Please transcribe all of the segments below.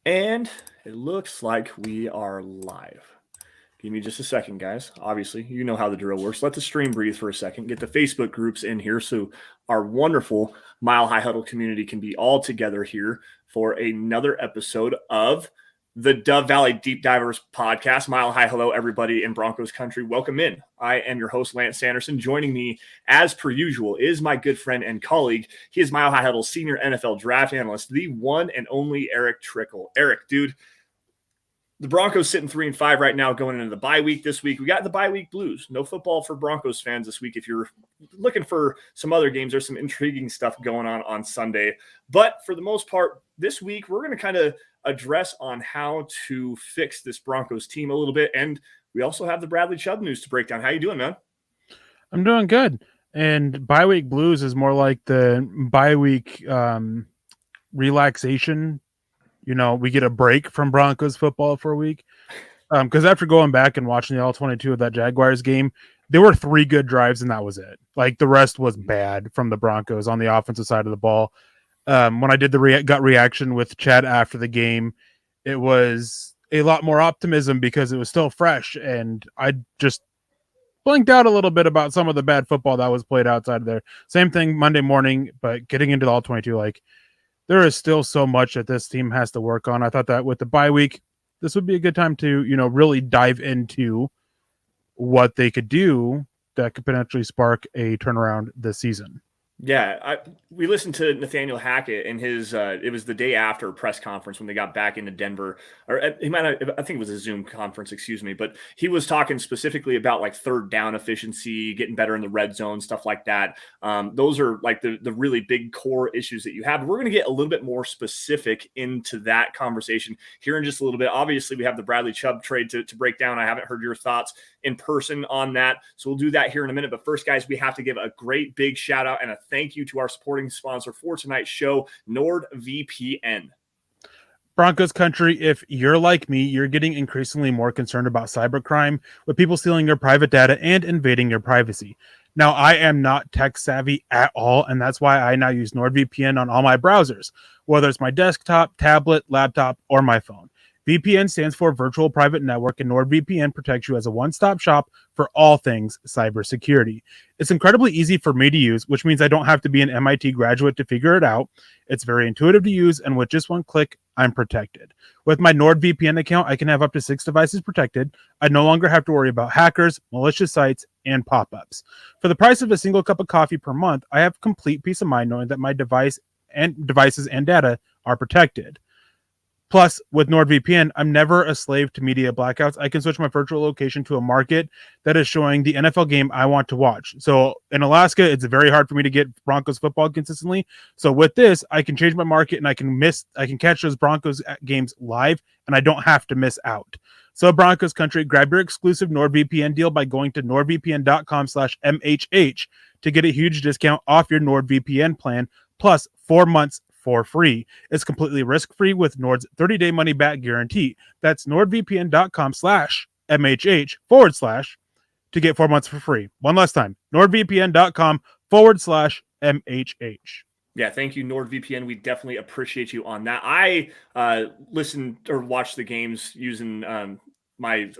And it looks like we are live. Give me just a second, guys. Obviously, you know how the drill works. Let the stream breathe for a second. Get the Facebook groups in here so our wonderful Mile High Huddle community can be all together here for another episode of the Dove Valley Deep Divers podcast. Mile High, hello, everybody in Broncos country. Welcome in. I am your host, Lance Sanderson. Joining me, as per usual, is my good friend and colleague. He is Mile High Huddle's senior NFL draft analyst, the one and only Erick Trickel. Erick, dude, the Broncos sitting 3-5 right now going into the bye week this week. We got the bye week blues. No football for Broncos fans this week. If you're looking for some other games, there's some intriguing stuff going on Sunday. But for the most part, this week, we're going to kind of address on how to fix this Broncos team a little bit. And we also have the Bradley Chubb news to break down. How you doing, man? I'm doing good. And bye week blues is more like the bye week relaxation. You know, we get a break from Broncos football for a week. Because after going back and watching the all-22 of that Jaguars game, there were 3 good drives and that was it. Like the rest was bad from the Broncos on the offensive side of the ball. When I did the gut reaction with Chad after the game, it was a lot more optimism because it was still fresh. And I just blinked out a little bit about some of the bad football that was played outside of there. Same thing Monday morning, but getting into the all-22, like there is still so much that this team has to work on. I thought that with the bye week, this would be a good time to, really dive into what they could do that could potentially spark a turnaround this season. Yeah, we listened to Nathaniel Hackett in his. It was the day after press conference when they got back into Denver, or he might have, I think it was a Zoom conference, excuse me. But he was talking specifically about like third down efficiency, getting better in the red zone, stuff like that. Those are like the really big core issues that you have. We're going to get a little bit more specific into that conversation here in just a little bit. Obviously, we have the Bradley Chubb trade to break down. I haven't heard your thoughts in person on that, so we'll do that here in a minute. But first, guys, we have to give a great big shout out and a thank you to our supporting sponsor for tonight's show, NordVPN. Broncos country, if you're like me, you're getting increasingly more concerned about cybercrime, with people stealing your private data and invading your privacy. Now, I am not tech savvy at all, and that's why I now use NordVPN on all my browsers, whether it's my desktop, tablet, laptop, or my phone. VPN stands for Virtual Private Network, and NordVPN protects you as a one-stop shop for all things cybersecurity. It's incredibly easy for me to use, which means I don't have to be an MIT graduate to figure it out. It's very intuitive to use, and with just one click, I'm protected. With my NordVPN account, I can have up to 6 devices protected. I no longer have to worry about hackers, malicious sites, and pop-ups. For the price of a single cup of coffee per month, I have complete peace of mind knowing that my devices and data are protected. Plus, with NordVPN, I'm never a slave to media blackouts. I can switch my virtual location to a market that is showing the NFL game I want to watch. So in Alaska, it's very hard for me to get Broncos football consistently. So with this, I can change my market and I can catch those Broncos games live and I don't have to miss out. So Broncos country, grab your exclusive NordVPN deal by going to nordvpn.com/MHH to get a huge discount off your NordVPN plan, plus 4 months for free. It's completely risk-free with Nord's 30-day money-back guarantee. That's nordvpn.com/MHH/ to get 4 months for free. One last time, nordvpn.com/MHH. Yeah, thank you, NordVPN. We definitely appreciate you on that. I listened or watched the games using my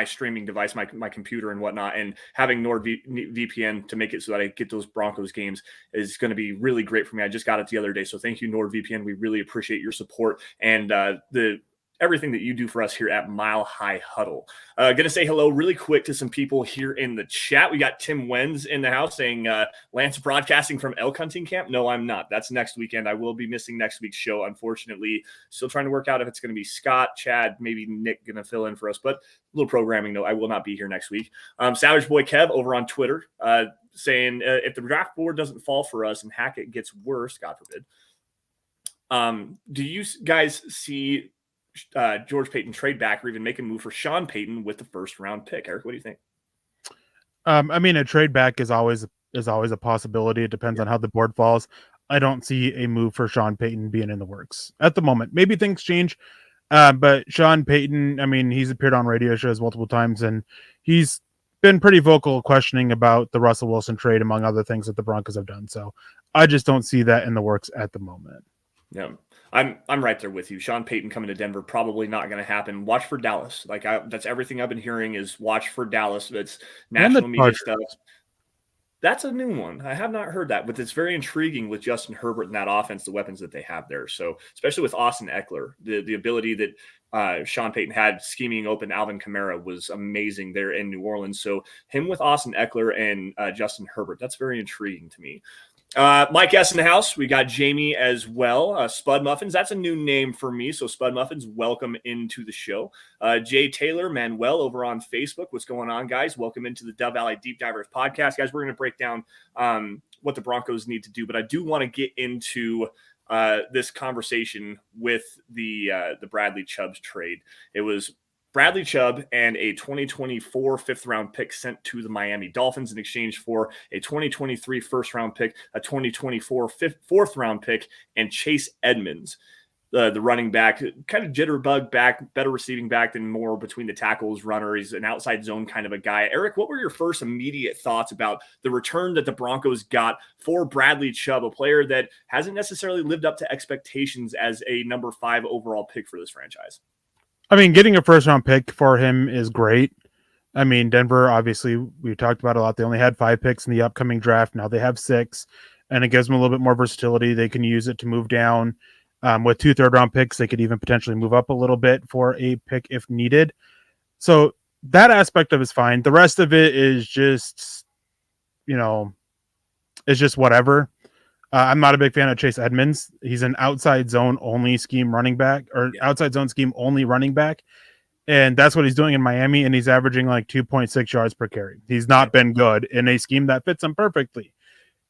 streaming device, my computer and whatnot, and having NordVPN to make it so that I get those Broncos games is going to be really great for me. I just got it the other day, so thank you, NordVPN. We really appreciate your support and everything that you do for us here at Mile High Huddle. Going to say hello really quick to some people here in the chat. We got Tim Wenz in the house saying, Lance broadcasting from elk hunting camp. No, I'm not. That's next weekend. I will be missing next week's show, unfortunately. Still trying to work out if it's going to be Scott, Chad, maybe Nick going to fill in for us, but a little programming, though. I will not be here next week. Savage Boy Kev over on Twitter saying, if the draft board doesn't fall for us and Hackett gets worse, God forbid, do you guys see George Paton trade back or even make a move for Sean Payton with the first round pick? Eric, what do you think? I mean, a trade back is always a possibility. It depends on how the board falls. I don't see a move for Sean Payton being in the works at the moment. Maybe things change, but Sean Payton, I mean, he's appeared on radio shows multiple times, and he's been pretty vocal questioning about the Russell Wilson trade, among other things that the Broncos have done. So I just don't see that in the works at the moment. Yeah. I'm right there with you. Sean Payton coming to Denver, probably not going to happen. Watch for Dallas. That's everything I've been hearing is watch for Dallas. It's And the national media Chargers. stuff. That's a new one. I have not heard that, but it's very intriguing with Justin Herbert and that offense, the weapons that they have there. So, especially with Austin Eckler, the ability that Sean Payton had scheming open Alvin Kamara was amazing there in New Orleans. So, him with Austin Eckler and Justin Herbert, that's very intriguing to me. Mike S. in the house. We got Jamie as well. Spud Muffins. That's a new name for me. So Spud Muffins, welcome into the show. Jay Taylor, Manuel over on Facebook. What's going on, guys? Welcome into the Dove Valley Deep Divers podcast. Guys, we're going to break down what the Broncos need to do, but I do want to get into this conversation with the Bradley Chubbs trade. It was Bradley Chubb and a 2024 fifth-round pick sent to the Miami Dolphins in exchange for a 2023 first-round pick, a 2024 fourth-round pick, and Chase Edmonds, the running back, kind of jitterbug back, better receiving back than more between the tackles, runner. He's an outside zone kind of a guy. Eric, what were your first immediate thoughts about the return that the Broncos got for Bradley Chubb, a player that hasn't necessarily lived up to expectations as a number 5 overall pick for this franchise? I mean, getting a first round pick for him is great. I mean, Denver, obviously, we talked about a lot. They only had 5 picks in the upcoming draft. Now they have 6, and it gives them a little bit more versatility. They can use it to move down. With 2 third-round picks, they could even potentially move up a little bit for a pick if needed. So that aspect of it is fine. The rest of it is just, it's just whatever. I'm not a big fan of Chase Edmonds. He's an outside zone only scheme running back, or outside zone scheme only running back. And that's what he's doing in Miami. And he's averaging like 2.6 yards per carry. He's not been good in a scheme that fits him perfectly.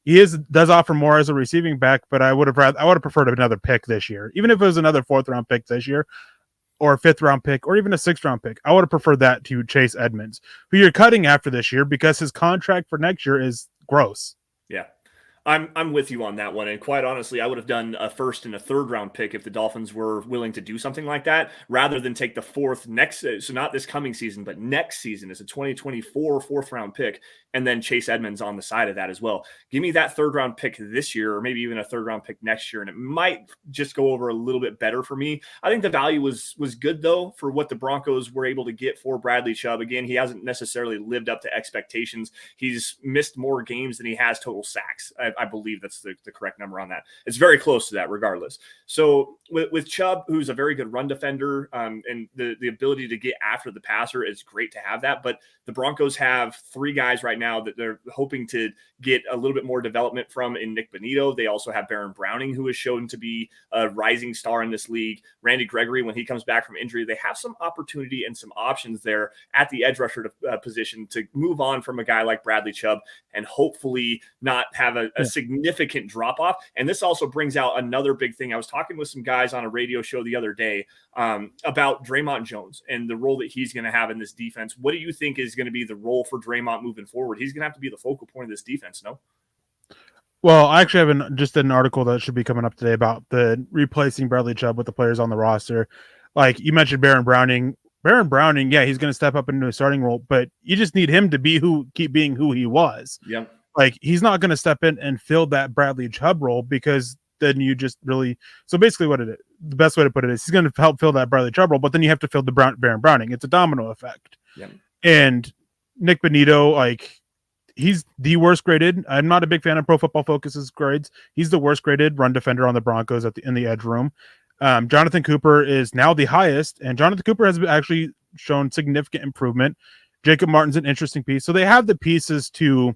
He does offer more as a receiving back, but I would have preferred another pick this year. Even if it was another 4th round pick this year, or a 5th round pick, or even a 6th round pick, I would have preferred that to Chase Edmonds, who you're cutting after this year because his contract for next year is gross. Yeah. I'm with you on that one. And quite honestly, I would have done a 1st and a 3rd round pick if the Dolphins were willing to do something like that, rather than take the 4th next. So not this coming season, but next season as a 2024 4th round pick, and then Chase Edmonds on the side of that as well. Give me that 3rd round pick this year, or maybe even a 3rd round pick next year, and it might just go over a little bit better for me. I think the value was good though for what the Broncos were able to get for Bradley Chubb. Again, he hasn't necessarily lived up to expectations. He's missed more games than he has total sacks. I believe that's the correct number on that. It's very close to that regardless. So with Chubb, who's a very good run defender, and the ability to get after the passer, is great to have that. But the Broncos have 3 guys right now that they're hoping to get a little bit more development from in Nick Bonito. They also have Baron Browning, who is shown to be a rising star in this league. Randy Gregory, when he comes back from injury, they have some opportunity and some options there at the edge rusher position to move on from a guy like Bradley Chubb and hopefully not have a significant drop off. And this also brings out another big thing. I was talking with some guys on a radio show the other day about Draymond Jones and the role that he's going to have in this defense. What do you think is going to be the role for Draymond moving forward? He's going to have to be the focal point of this defense, no? Well, I actually have just an article that should be coming up today about the replacing Bradley Chubb with the players on the roster. Like you mentioned, Baron Browning. Baron Browning, yeah, he's going to step up into a starting role, but you just need him to keep being who he was. Yeah. Like he's not going to step in and fill that Bradley Chubb role, because then you just really. So basically, the best way to put it is he's going to help fill that Bradley Chubb role, but then you have to fill the Baron Browning. It's a domino effect. Yeah. And Nick Bonito, like, he's the worst graded. I'm not a big fan of Pro Football Focus's grades. He's the worst graded run defender on the Broncos in the edge room. Jonathan Cooper is now the highest, and Jonathan Cooper has actually shown significant improvement. Jacob Martin's an interesting piece. So they have the pieces to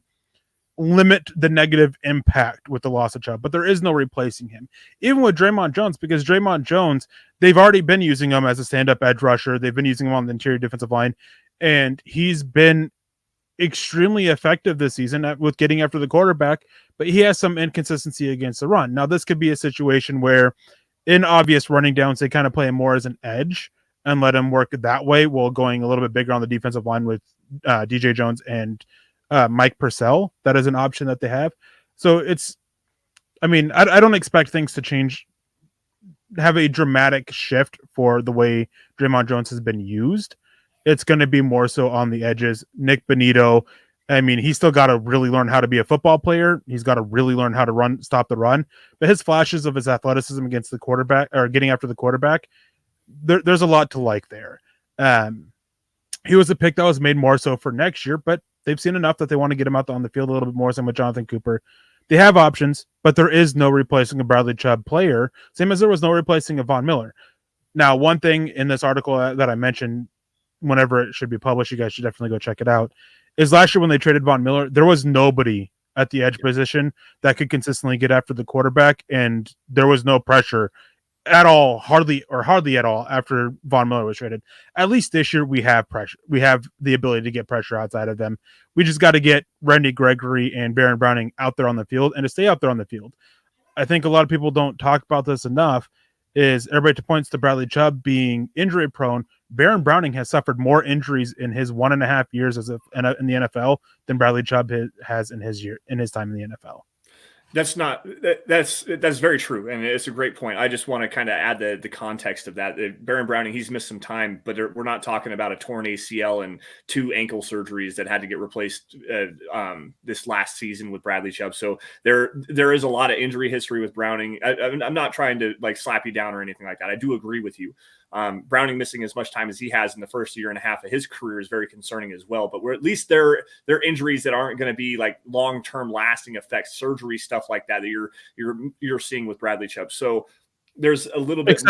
limit the negative impact with the loss of Chubb, but there is no replacing him. Even with Draymond Jones, because Draymond Jones, they've already been using him as a stand-up edge rusher. They've been using him on the interior defensive line, and he's been extremely effective this season with getting after the quarterback, but he has some inconsistency against the run. Now, this could be a situation where in obvious running downs, they kind of play him more as an edge and let him work that way, while going a little bit bigger on the defensive line with DJ Jones and Mike Purcell. That is an option that they have. So I don't expect things to change, have a dramatic shift for the way Draymond Jones has been used. It's going to be more so on the edges. Nick Bonito, I mean, he's still got to really learn how to be a football player. He's got to really learn how to stop the run. But his flashes of his athleticism against the quarterback or getting after the quarterback, there's a lot to like there. He was a pick that was made more so for next year, but they've seen enough that they want to get him out on the field a little bit more. Same with Jonathan Cooper. They have options, but there is no replacing a Bradley Chubb player, same as there was no replacing a Von Miller. Now, one thing in this article that I mentioned, whenever it should be published, you guys should definitely go check it out, is last year when they traded Von Miller, there was nobody at the edge position that could consistently get after the quarterback, and there was no pressure at all, hardly at all after Von Miller was traded. At least this year we have pressure. We have the ability to get pressure outside of them. We just got to get Randy Gregory and Baron Browning out there on the field and to stay out there on the field. I think a lot of people don't talk about this enough. Is everybody points to Bradley Chubb being injury prone. Baron Browning has suffered more injuries in his 1.5 years in the NFL than Bradley Chubb has in his time in the NFL. That's very true, and it's a great point. I just want to kind of add the context of that. Baron Browning, he's missed some time, but we're not talking about a torn ACL and 2 ankle surgeries that had to get replaced this last season with Bradley Chubb. So there is a lot of injury history with Browning. I'm not trying to like slap you down or anything like that. I do agree with you. Browning missing as much time as he has in the first 1.5 years of his career is very concerning as well. But we're at least they're injuries that aren't going to be like long-term lasting effects, surgery, stuff like that you're seeing with Bradley Chubb. So there's a little bit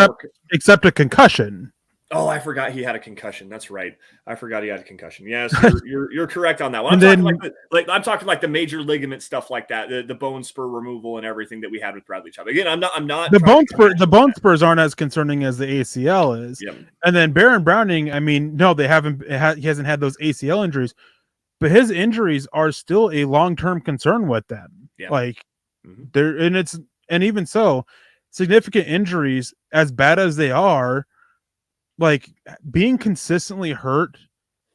except a concussion. Oh, I forgot he had a concussion. That's right. I forgot he had a concussion. Yes, you're correct on that one. I'm talking like the major ligament stuff like that, the bone spur removal and everything that we had with Bradley Chubb. Again, I'm not the bone spurs aren't as concerning as the ACL is. Yep. And then Baron Browning, I mean, no, he hasn't had those ACL injuries, but his injuries are still a long-term concern with them. Yeah. Like and even so, significant injuries, as bad as they are, like being consistently hurt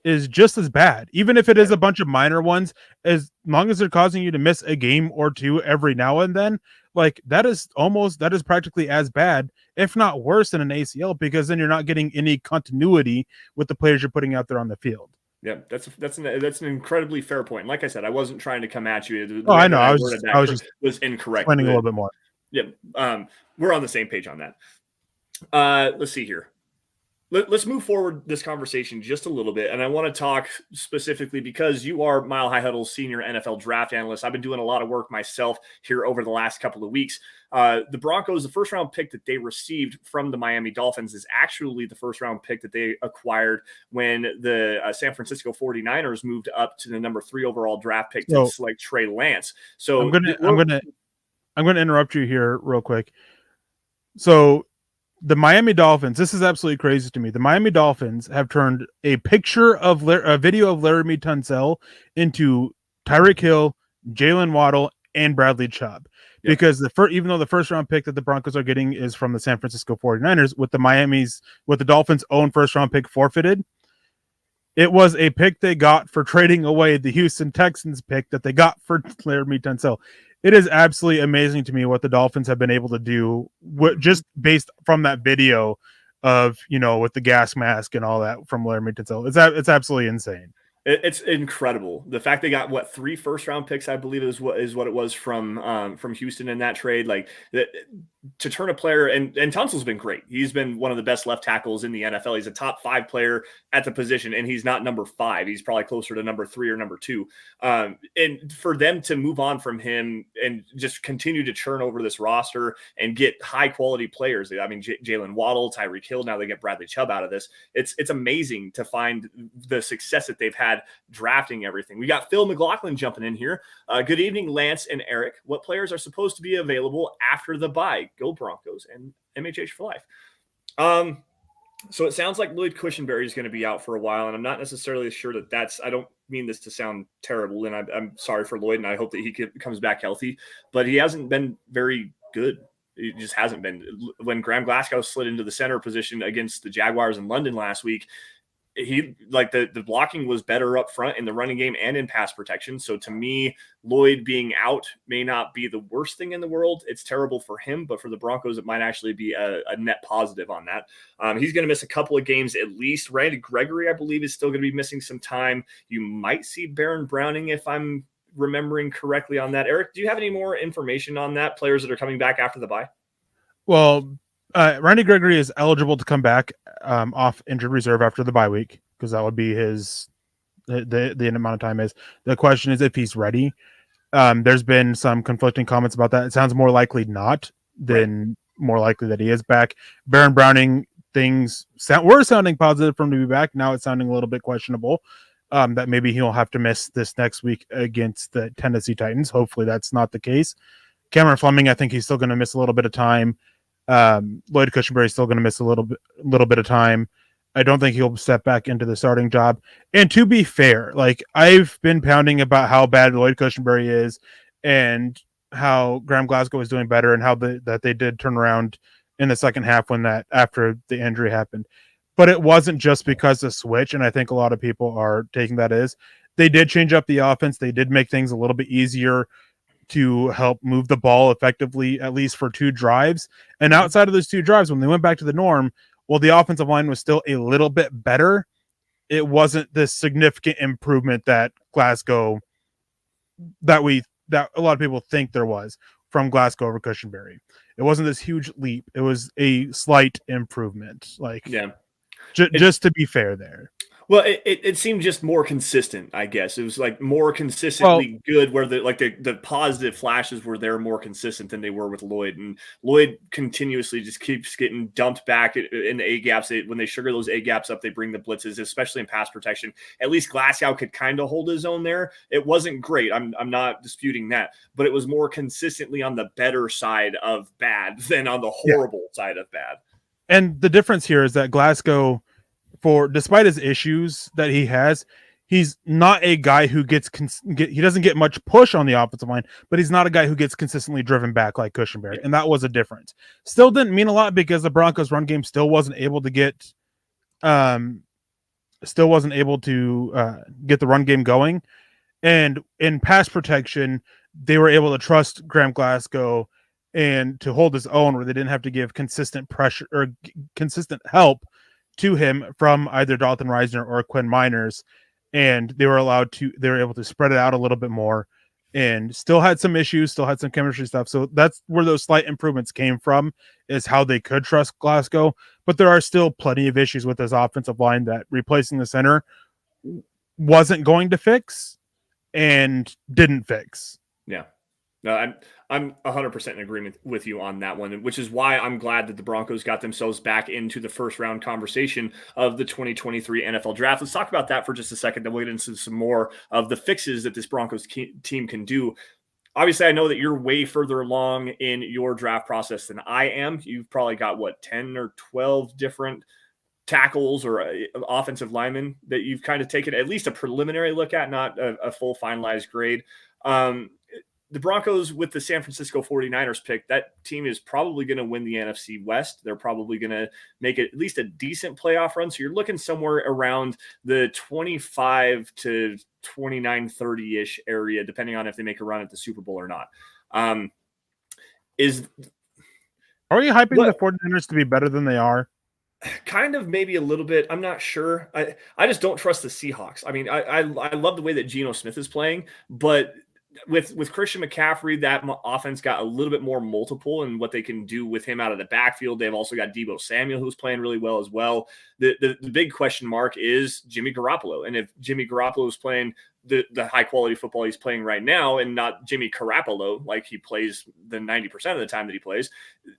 is just as bad, even if it is a bunch of minor ones, as long as they're causing you to miss a game or two every now and then. Like that is practically as bad, if not worse than an ACL, because then you're not getting any continuity with the players you're putting out there on the field. Yeah, that's an incredibly fair point. And like I said, I wasn't trying to come at you. I know. I was just incorrect. Explaining a little bit more. Yeah, we're on the same page on that. Let's see here. Let's move forward this conversation just a little bit. And I want to talk specifically because you are Mile High Huddle's senior NFL draft analyst. I've been doing a lot of work myself here over the last couple of weeks. The Broncos, the first round pick that they received from the Miami Dolphins is actually the first round pick that they acquired when the San Francisco 49ers moved up to the number 3 overall draft pick to select Trey Lance. So I'm going to interrupt you here real quick. So the Miami Dolphins, this is absolutely crazy to me. The Miami Dolphins have turned a video of Laramie Tunsil into Tyreek Hill, Jalen Waddle, and Bradley Chubb. Yep. Because even though the first round pick that the Broncos are getting is from the San Francisco 49ers, with the Dolphins' own first round pick forfeited, it was a pick they got for trading away the Houston Texans pick that they got for Laramie Tunsil. It is absolutely amazing to me what the Dolphins have been able to do just based from that video of, with the gas mask and all that from Laramie Tunsil. It's absolutely insane. It's incredible. The fact they got 3 first round picks, I believe is what it was from Houston in that trade. Like to turn a player, and Tunsil's been great. He's been one of the best left tackles in the NFL. He's a top 5 player at the position, and he's not number 5. He's probably closer to number 3 or number 2. And for them to move on from him and just continue to churn over this roster and get high quality players. I mean, Jalen Waddle, Tyreek Hill. Now they get Bradley Chubb out of this. It's amazing to find the success that they've had drafting everything. We got Phil McLaughlin jumping in here. Good evening, Lance and Eric. What players are supposed to be available after the bye? Go Broncos and MHH for life. So it sounds like Lloyd Cushenberry is going to be out for a while, and I'm not necessarily sure that's. I don't mean this to sound terrible, and I'm sorry for Lloyd, and I hope that he comes back healthy. But he hasn't been very good. He just hasn't been. When Graham Glasgow slid into the center position against the Jaguars in London last week, he like the blocking was better up front in the running game and in pass protection. So to me, Lloyd being out may not be the worst thing in the world. It's terrible for him, but for the Broncos, it might actually be a net positive on that. He's going to miss a couple of games at least. Randy Gregory, I believe, is still going to be missing some time. You might see Baron Browning if I'm remembering correctly on that. Eric, do you have any more information on that? Players that are coming back after the bye? Well, Randy Gregory is eligible to come back off injured reserve after the bye week because that would be the amount of time is. The question is if he's ready. There's been some conflicting comments about that. It sounds more likely not than more likely that he is back. Baron Browning, things were sounding positive for him to be back. Now it's sounding a little bit questionable. That maybe he'll have to miss this next week against the Tennessee Titans. Hopefully that's not the case. Cameron Fleming, I think he's still going to miss a little bit of time. Lloyd Cushenberry is still going to miss a little bit of time. I don't think he'll step back into the starting job. And to be fair, like I've been pounding about how bad Lloyd Cushenberry is and how Graham Glasgow is doing better and how that they did turn around in the second half after the injury happened. But it wasn't just because of switch, and I think a lot of people are taking that as they did change up the offense. They did make things a little bit easier to help move the ball effectively, at least for 2 drives. And outside of those 2 drives, when they went back to the norm, well, the offensive line was still a little bit better. It wasn't this significant improvement that Glasgow that a lot of people think there was from Glasgow over Cushenberry. It wasn't this huge leap. It was a slight improvement. Like, yeah, just to be fair there. Well, it seemed just more consistent, I guess. It was like more consistently good where the positive flashes were there more consistent than they were with Lloyd. And Lloyd continuously just keeps getting dumped back in the A-gaps. When they sugar those A-gaps up, they bring the blitzes, especially in pass protection. At least Glasgow could kind of hold his own there. It wasn't great. I'm not disputing that. But it was more consistently on the better side of bad than on the horrible side of bad. And the difference here is that Glasgow, despite his issues that he has, he's not a guy who he doesn't get much push on the offensive line, but he's not a guy who gets consistently driven back like Cushenberry. And that was a difference. Still didn't mean a lot because the Broncos run game still wasn't able to get the run game going. And in pass protection, they were able to trust Graham Glasgow and to hold his own where they didn't have to give consistent pressure or consistent help to him from either Dalton Reisner or Quinn Miners, and they were able to spread it out a little bit more and still had some issues, still had some chemistry stuff. So that's where those slight improvements came from, is how they could trust Glasgow. But there are still plenty of issues with this offensive line that replacing the center wasn't going to fix and didn't fix. Yeah. No, I'm 100% in agreement with you on that one, which is why I'm glad that the Broncos got themselves back into the first round conversation of the 2023 NFL draft. Let's talk about that for just a second. Then we'll get into some more of the fixes that this Broncos team can do. Obviously, I know that you're way further along in your draft process than I am. You've probably got 10 or 12 different tackles or offensive linemen that you've kind of taken at least a preliminary look at, not a full finalized grade. The Broncos with the San Francisco 49ers pick, that team is probably going to win the NFC West. They're probably going to make it at least a decent playoff run. So you're looking somewhere around the 25 to 29, 30-ish area, depending on if they make a run at the Super Bowl or not. Are you hyping the 49ers to be better than they are? Kind of, maybe a little bit. I'm not sure. I just don't trust the Seahawks. I mean, I love the way that Geno Smith is playing, but with Christian McCaffrey, that offense got a little bit more multiple in what they can do with him out of the backfield. They've also got Deebo Samuel, who's playing really well as well. The big question mark is Jimmy Garoppolo. And if Jimmy Garoppolo is playing the high quality football he's playing right now and not Jimmy Garoppolo, like he plays the 90% of the time that he plays,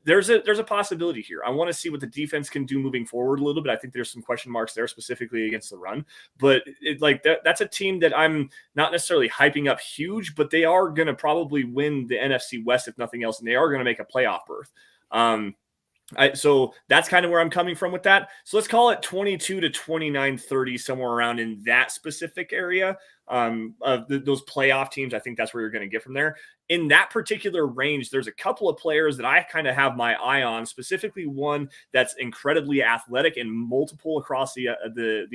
there's a possibility here. I want to see what the defense can do moving forward a little bit. I think there's some question marks there specifically against the run, but that's a team that I'm not necessarily hyping up huge, but they are going to probably win the NFC West, if nothing else, and they are going to make a playoff berth. So that's kind of where I'm coming from with that. So let's call it 22 to 29, 30, somewhere around in that specific area of those playoff teams. I think that's where you're going to get from there. in that particular range, there's a couple of players that I kind of have my eye on, specifically one that's incredibly athletic and multiple across the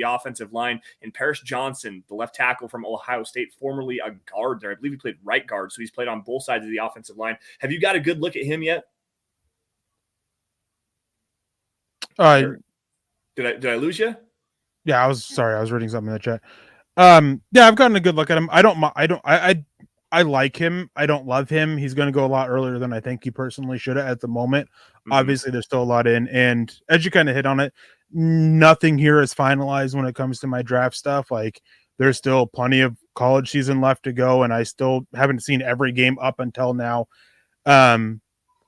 offensive line. And Paris Johnson, the left tackle from Ohio State, formerly a guard there. I believe he played right guard, so he's played on both sides of the offensive line. Have you got a good look at him yet? Did I lose you? Yeah, I was reading something in the chat. Yeah, I've gotten a good look at him. I like him. I don't love him. He's going to go a lot earlier than I think he personally should have at the moment. Mm-hmm. Obviously, there's still a lot in. And as you kind of hit on it, nothing here is finalized when it comes to my draft stuff. Like, there's still plenty of college season left to go, and I still haven't seen every game up until now. I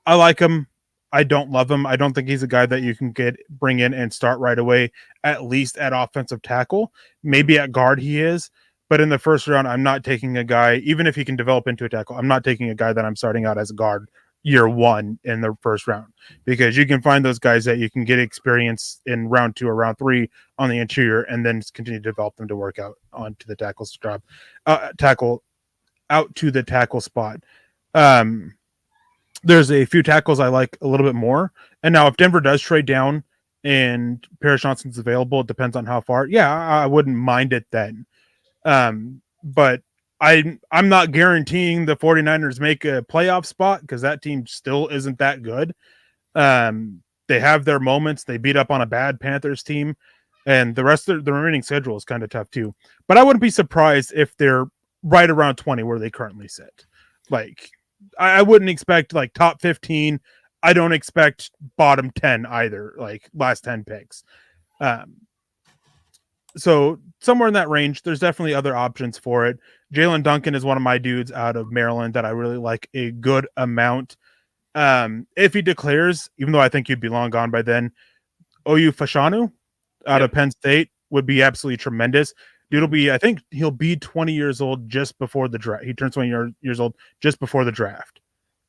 like him. I don't love him. I don't think he's a guy that you can bring in and start right away, at least at offensive tackle. Maybe at guard he is. But in the first round, I'm not taking a guy, even if he can develop into a tackle, I'm not taking a guy that I'm starting out as a guard year one in the first round, because you can find those guys that you can get experience in round 2 or round 3 on the interior and then continue to develop them to work out onto the tackle out to the tackle spot. There's a few tackles I like a little bit more. And now if Denver does trade down and Paris Johnson's available, it depends on how far. Yeah, I wouldn't mind it then. But I'm not guaranteeing the 49ers make a playoff spot, because that team still isn't that good. They have their moments. They beat up on a bad Panthers team, and the rest of the remaining schedule is kind of tough too. But I wouldn't be surprised if they're right around 20 where they currently sit. Like, I wouldn't expect like top 15. I don't expect bottom 10 either, like last 10 picks. So somewhere in that range, there's definitely other options for it. Jalen Duncan is one of my dudes out of Maryland that I really like a good amount. If he declares, even though I think he'd be long gone by then, OU Fashanu out of Penn State would be absolutely tremendous. Dude I think he'll be 20 years old just before the draft. He turns 20 years old just before the draft.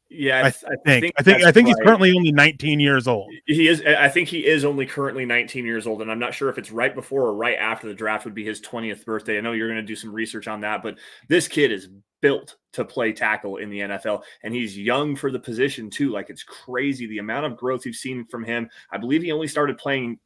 Yeah, I think he's currently only 19 years old. He is. I think he is only currently 19 years old, and I'm not sure if it's right before or right after the draft would be his 20th birthday. I know you're going to do some research on that, but this kid is built to play tackle in the NFL, and he's young for the position too. Like, it's crazy the amount of growth you've seen from him. I believe he only started playing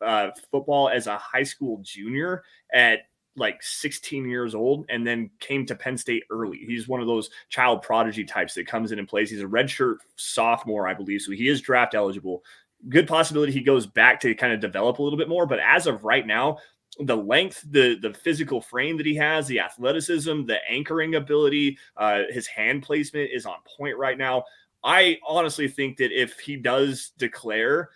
football as a high school junior at like 16 years old, and then came to Penn State early. He's one of those child prodigy types that comes in and plays. He's a redshirt sophomore, I believe, so he is draft eligible. Good possibility he goes back to kind of develop a little bit more, but as of right now, the length, the physical frame that he has, the athleticism, the anchoring ability, his hand placement is on point right now. I honestly think that if he does declare,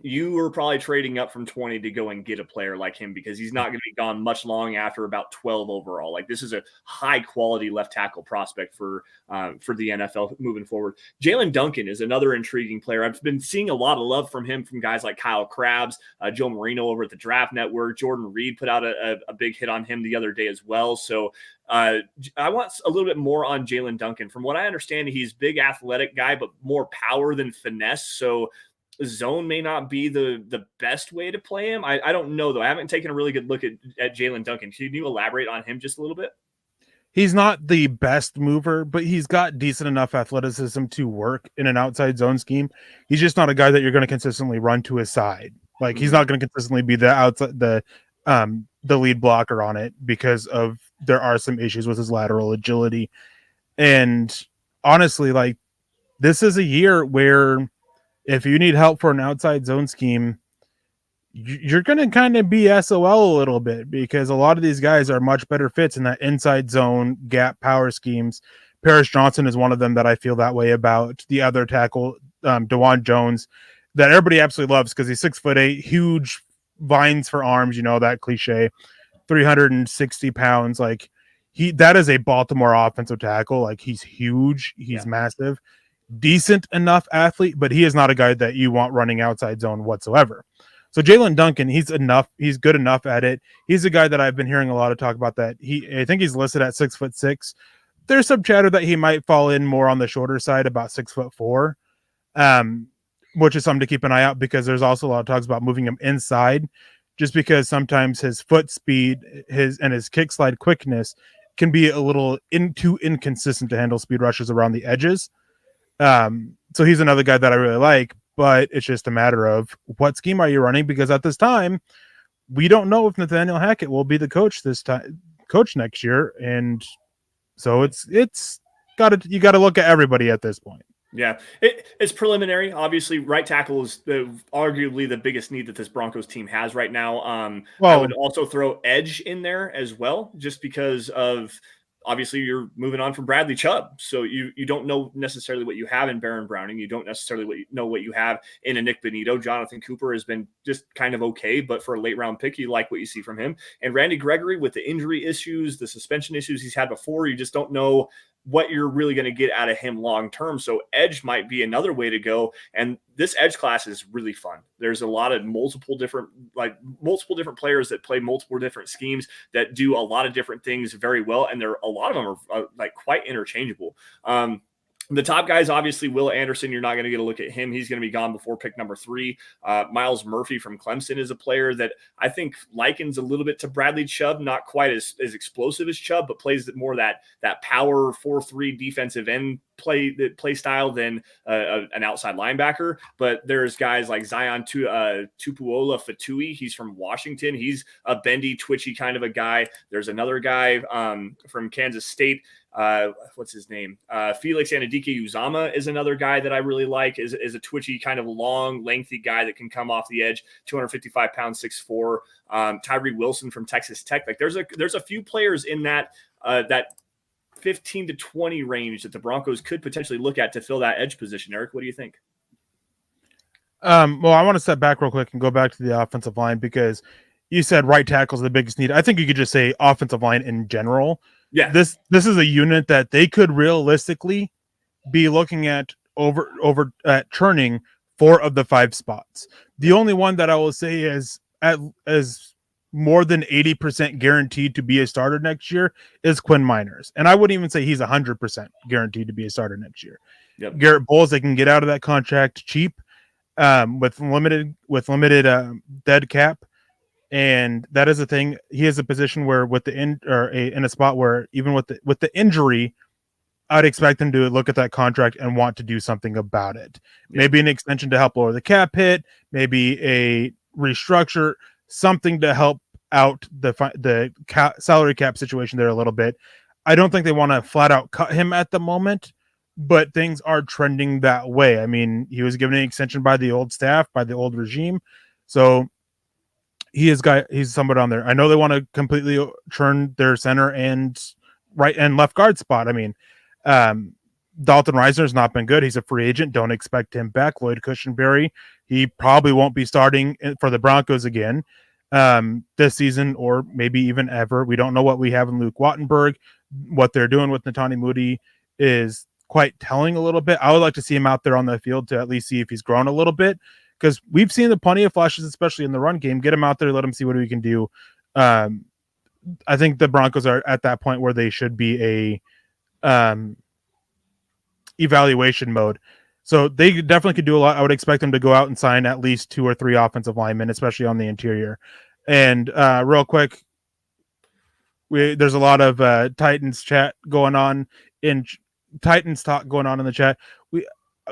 you are probably trading up from 20 to go and get a player like him, because he's not going to be gone much long after about 12 overall. Like, this is a high quality left tackle prospect for the NFL moving forward. Jalen Duncan is another intriguing player. I've been seeing a lot of love from him from guys like Kyle Krabs, Joe Marino over at the Draft Network. Jordan Reed put out a big hit on him the other day as well. So I want a little bit more on Jalen Duncan. From what I understand, he's a big athletic guy, but more power than finesse. So zone may not be the best way to play him. I don't know, though. I haven't taken a really good look at Jalen Duncan. Can you elaborate on him just a little bit? He's not the best mover, but he's got decent enough athleticism to work in an outside zone scheme. He's just not a guy that you're going to consistently run to his side. Like, he's not going to consistently be the outside, the lead blocker on it, because there are some issues with his lateral agility. And honestly, like, this is a year where if you need help for an outside zone scheme, you're going to kind of be SOL a little bit, because a lot of these guys are much better fits in that inside zone gap power schemes. Paris Johnson is one of them that I feel that way about. The other tackle, DeJuan Jones, that everybody absolutely loves because he's 6'8", huge vines for arms, that cliche, 360 pounds. Like, that is a Baltimore offensive tackle. Like, he's huge. He's massive. Decent enough athlete, but he is not a guy that you want running outside zone whatsoever. So Jalen Duncan, he's good enough at it. He's a guy that I've been hearing a lot of talk about, that I think he's listed at 6'6". There's some chatter that he might fall in more on the shorter side, about 6'4", which is something to keep an eye out, because there's also a lot of talks about moving him inside, just because sometimes his foot speed, his kick slide quickness can be a little too inconsistent to handle speed rushers around the edges. So he's another guy that I really like, but it's just a matter of what scheme are you running? Because at this time, we don't know if Nathaniel Hackett will be the coach next year. And so you got to look at everybody at this point. Yeah, it's preliminary. Obviously, right tackle is arguably the biggest need that this Broncos team has right now. I would also throw edge in there as well, just because of obviously you're moving on from Bradley Chubb, so you don't know necessarily what you have in Baron Browning. You don't necessarily know what you have in a Nick Benito. Jonathan Cooper has been just kind of okay, but for a late round pick, you like what you see from him. And Randy Gregory, with the injury issues, the suspension issues he's had before, you just don't know what you're really going to get out of him long term. So edge might be another way to go. And this edge class is really fun. There's a lot of multiple different players that play multiple different schemes that do a lot of different things very well. And a lot of them are like quite interchangeable. The top guys, obviously, Will Anderson, you're not going to get a look at him. He's going to be gone before pick number 3. Miles Murphy from Clemson is a player that I think likens a little bit to Bradley Chubb, not quite as explosive as Chubb, but plays more that power 4-3 defensive end play style than an outside linebacker. But there's guys like Zion Tupuola Fatui. He's from Washington. He's a bendy, twitchy kind of a guy. There's another guy from Kansas State. What's his name? Felix Anadike Uzama is another guy that I really like, is a twitchy, kind of long, lengthy guy that can come off the edge, 255 pounds, 6'4". Tyree Wilson from Texas Tech. Like there's a few players in that 15 to 20 range that the Broncos could potentially look at to fill that edge position. Eric, what do you think? Well, I want to step back real quick and go back to the offensive line, because you said right tackle is the biggest need. I think you could just say offensive line in general. Yeah, this is a unit that they could realistically be looking at churning 4 of the 5 spots. The only one that I will say is as more than 80% guaranteed to be a starter next year is Quinn Miners, and I wouldn't even say he's 100% guaranteed to be a starter next year. Yep. Garrett Bowles, they can get out of that contract cheap, with limited dead cap. And that is the thing. He is a position where in a spot where even with the injury, I'd expect him to look at that contract and want to do something about it. Yeah. Maybe an extension to help lower the cap hit, maybe a restructure, something to help out the salary cap situation there a little bit. I don't think they want to flat out cut him at the moment, but things are trending that way. I mean, he was given an extension by the old staff, by the old regime. So he's somewhat on there. I know they want to completely churn their center and right and left guard spot. I mean, Dalton Reisner's not been good. He's a free agent. Don't expect him back. Lloyd Cushenberry, he probably won't be starting for the Broncos again this season, or maybe even ever. We don't know what we have in Luke Wattenberg. What they're doing with Netani Moody is quite telling a little bit. I would like to see him out there on the field to at least see if he's grown a little bit, because we've seen plenty of flashes, especially in the run game. Get him out there, let him see what we can do. I think the Broncos are at that point where they should be a evaluation mode. So they definitely could do a lot. I would expect them to go out and sign at least 2 or 3 offensive linemen, especially on the interior. And real quick, there's a lot of Titans chat going on Titans talk going on in the chat.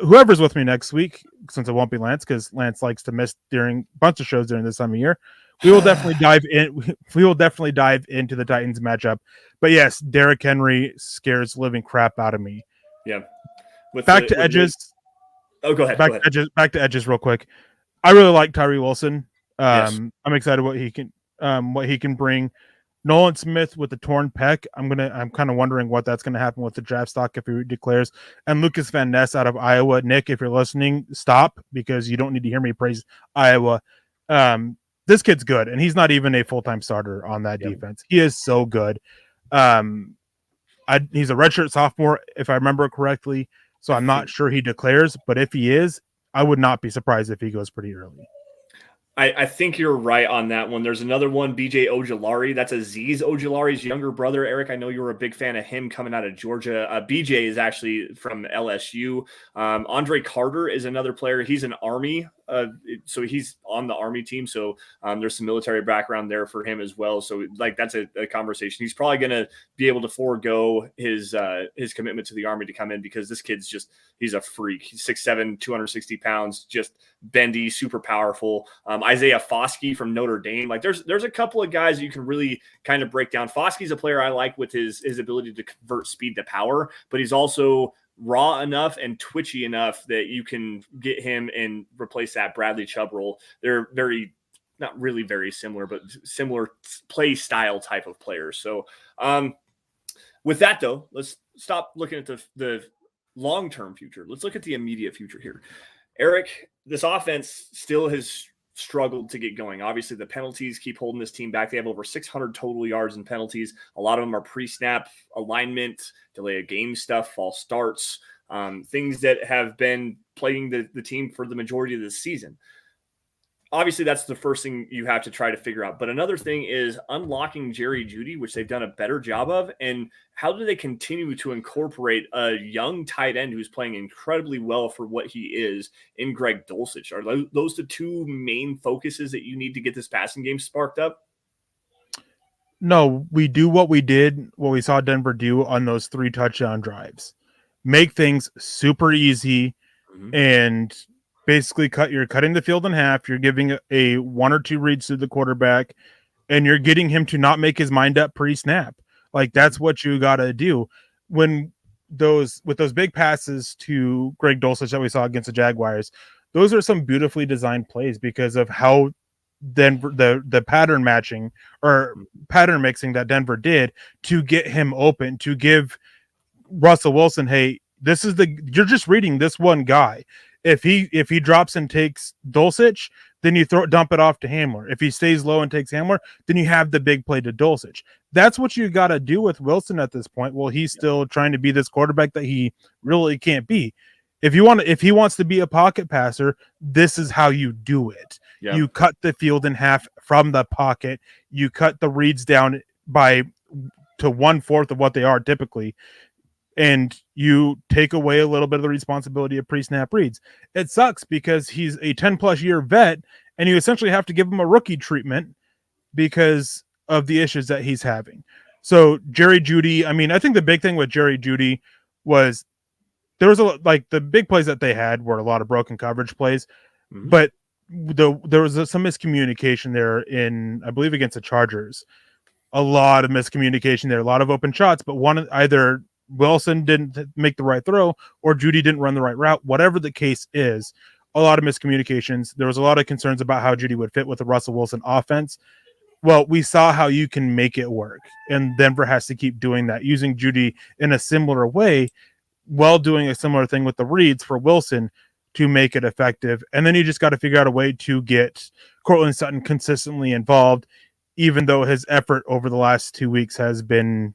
Whoever's with me next week, since it won't be Lance, because Lance likes to miss during a bunch of shows during this time of year, we will definitely dive in. We will definitely dive into the Titans matchup. But yes, Derrick Henry scares living crap out of me. Yeah. Back to edges. Go ahead. Back to edges real quick. I really like Tyree Wilson. Yes. I'm excited what he can bring. Nolan Smith with the torn pec. I'm kind of wondering what that's gonna happen with the draft stock if he declares. And Lucas Van Ness out of Iowa. Nick, if you're listening, stop, because you don't need to hear me praise Iowa. This kid's good, and he's not even a full-time starter on that defense. He is so good. He's a redshirt sophomore, if I remember correctly. So I'm not sure he declares, but if he is, I would not be surprised if he goes pretty early. I think you're right on that one. There's another one, BJ Ojulari. That's Azeez Ojulari's younger brother. Eric, I know you were a big fan of him coming out of Georgia. BJ is actually from LSU. Andre Carter is another player. He's an Army so he's on the Army team. So there's some military background there for him as well. So like that's a conversation. He's probably going to be able to forego his commitment to the Army to come in because this kid's he's a freak. He's 6'7", 260 pounds, just bendy, super powerful. Isaiah Foskey from Notre Dame. Like there's a couple of guys you can really kind of break down. Foskey's a player I like with his ability to convert speed to power, but he's also raw enough and twitchy enough that you can get him and replace that Bradley Chubb role. They're not really very similar, but similar play style type of players. So with that though, let's stop looking at the long-term future. Let's look at the immediate future here. Erick, this offense still has struggled to get going. Obviously, the penalties keep holding this team back. They have over 600 total yards in penalties. A lot of them are pre-snap alignment, delay of game stuff, false starts, things that have been plaguing the team for the majority of the season. Obviously, that's the first thing you have to try to figure out. But another thing is unlocking Jerry Jeudy, which they've done a better job of. And how do they continue to incorporate a young tight end who's playing incredibly well for what he is in Greg Dulcich? Are those the two main focuses that you need to get this passing game sparked up? No, we do what we saw Denver do on those 3 touchdown drives. Make things super easy and basically you're cutting the field in half. You're giving a 1 or 2 reads to the quarterback, and you're getting him to not make his mind up pre-snap. Like that's what you got to do with those big passes to Greg Dulcich that we saw against the Jaguars. Those are some beautifully designed plays because of how Denver, the pattern matching or pattern mixing that Denver did to get him open, to give Russell Wilson, hey, you're just reading this one guy. If he drops and takes Dulcich, then you dump it off to Hamler. If he stays low and takes Hamler, then you have the big play to Dulcich. That's what you got to do with Wilson at this point. Well, he's still trying to be this quarterback that he really can't be. If he wants to be a pocket passer, this is how you do it. Yeah. You cut the field in half from the pocket. You cut the reads down to 1/4 of what they are typically. And you take away a little bit of the responsibility of pre-snap reads. It sucks because he's a 10-plus year vet, and you essentially have to give him a rookie treatment because of the issues that he's having. So Jerry Jeudy, I mean, I think the big thing with Jerry Jeudy was there was the big plays that they had were a lot of broken coverage plays, but there was some miscommunication there in, I believe, against the Chargers. A lot of miscommunication there, a lot of open shots, but either Wilson didn't make the right throw or Jeudy didn't run the right route. Whatever the case is, a lot of miscommunications. There was a lot of concerns about how Jeudy would fit with the Russell Wilson offense. Well, we saw how you can make it work, and Denver has to keep doing that, using Jeudy in a similar way while doing a similar thing with the reads for Wilson to make it effective. And then you just got to figure out a way to get Courtland Sutton consistently involved, even though his effort over the last 2 weeks has been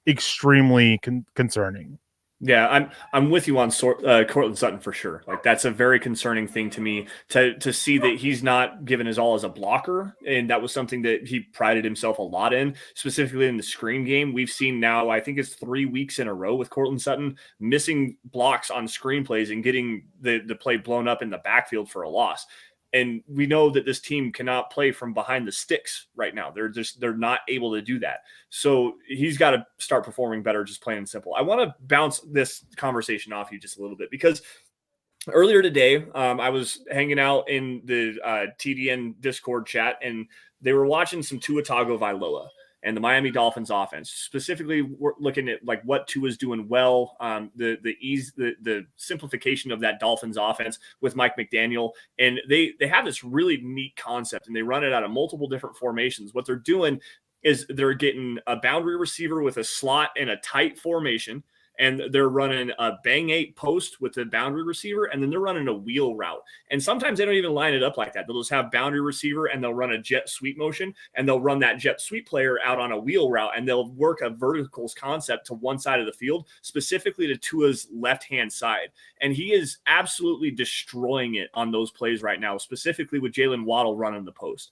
extremely concerning. Yeah, I'm with you on Courtland Sutton for sure. Like that's a very concerning thing to me to see that he's not given his all as a blocker, and that was something that he prided himself a lot in, specifically in the screen game. We've seen now, I think it's 3 weeks in a row with Courtland Sutton missing blocks on screen plays and getting the play blown up in the backfield for a loss. And we know that this team cannot play from behind the sticks right now. They're not able to do that. So he's got to start performing better, just plain and simple. I want to bounce this conversation off you just a little bit because earlier today, I was hanging out in the TDN Discord chat, and they were watching some Tua Tagovailoa and the Miami Dolphins offense. Specifically, we're looking at like what Tua's doing well, the simplification of that Dolphins offense with Mike McDaniel. And they have this really neat concept, and they run it out of multiple different formations. What they're doing is they're getting a boundary receiver with a slot and a tight formation, and they're running a bang 8 post with the boundary receiver, and then they're running a wheel route. And sometimes they don't even line it up like that. They'll just have boundary receiver, and they'll run a jet sweep motion, and they'll run that jet sweep player out on a wheel route, and they'll work a verticals concept to one side of the field, specifically to Tua's left-hand side. And he is absolutely destroying it on those plays right now, specifically with Jalen Waddle running the post.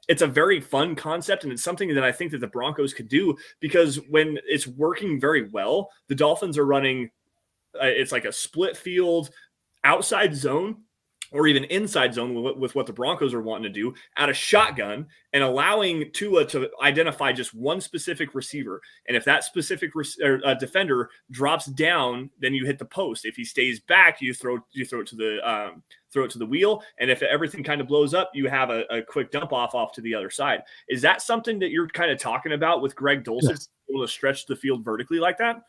It's a very fun concept, and it's something that I think that the Broncos could do, because when it's working very well, the Dolphins are running it's like a split field outside zone or even inside zone with what the Broncos are wanting to do, out of shotgun and allowing Tua to identify just one specific receiver. And if that specific defender drops down, then you hit the post. If he stays back, you throw it to the wheel. And if everything kind of blows up, you have a quick dump off to the other side. Is that something that you're kind of talking about with Greg Dulcich, Yes. able to stretch the field vertically like that?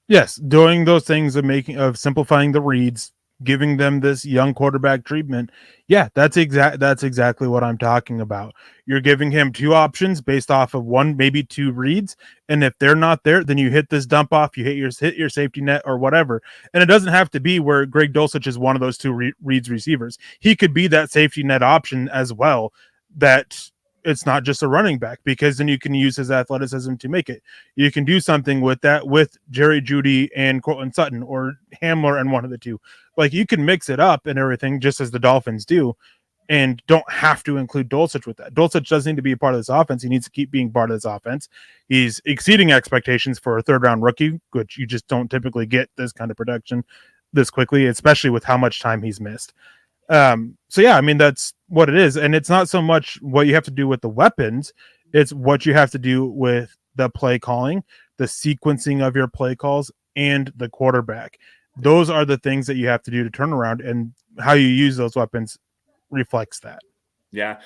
Yes, doing those things of simplifying the reads, giving them this young quarterback treatment. Yeah, that's exactly what I'm talking about. You're giving him two options based off of one, maybe two reads, and if they're not there, then you hit this dump off, you hit your safety net or whatever. And it doesn't have to be where Greg Dulcich is one of those two reads receivers. He could be that safety net option as well. That it's not just a running back, because then you can use his athleticism to make it. You can do something with that with Jerry Jeudy and Cortland Sutton, or Hamler and one of the two. Like, you can mix it up and everything, just as the Dolphins do, and don't have to include Dulcich with that. Dulcich doesn't need to be a part of this offense. He needs to keep being part of this offense. He's exceeding expectations for a third-round rookie, which you just don't typically get this kind of production this quickly, especially with how much time he's missed. So yeah, I mean, that's what it is. And it's not so much what you have to do with the weapons, it's what you have to do with the play calling, the sequencing of your play calls, and the quarterback. Those are the things that you have to do to turn around, and how you use those weapons reflects that. Yeah.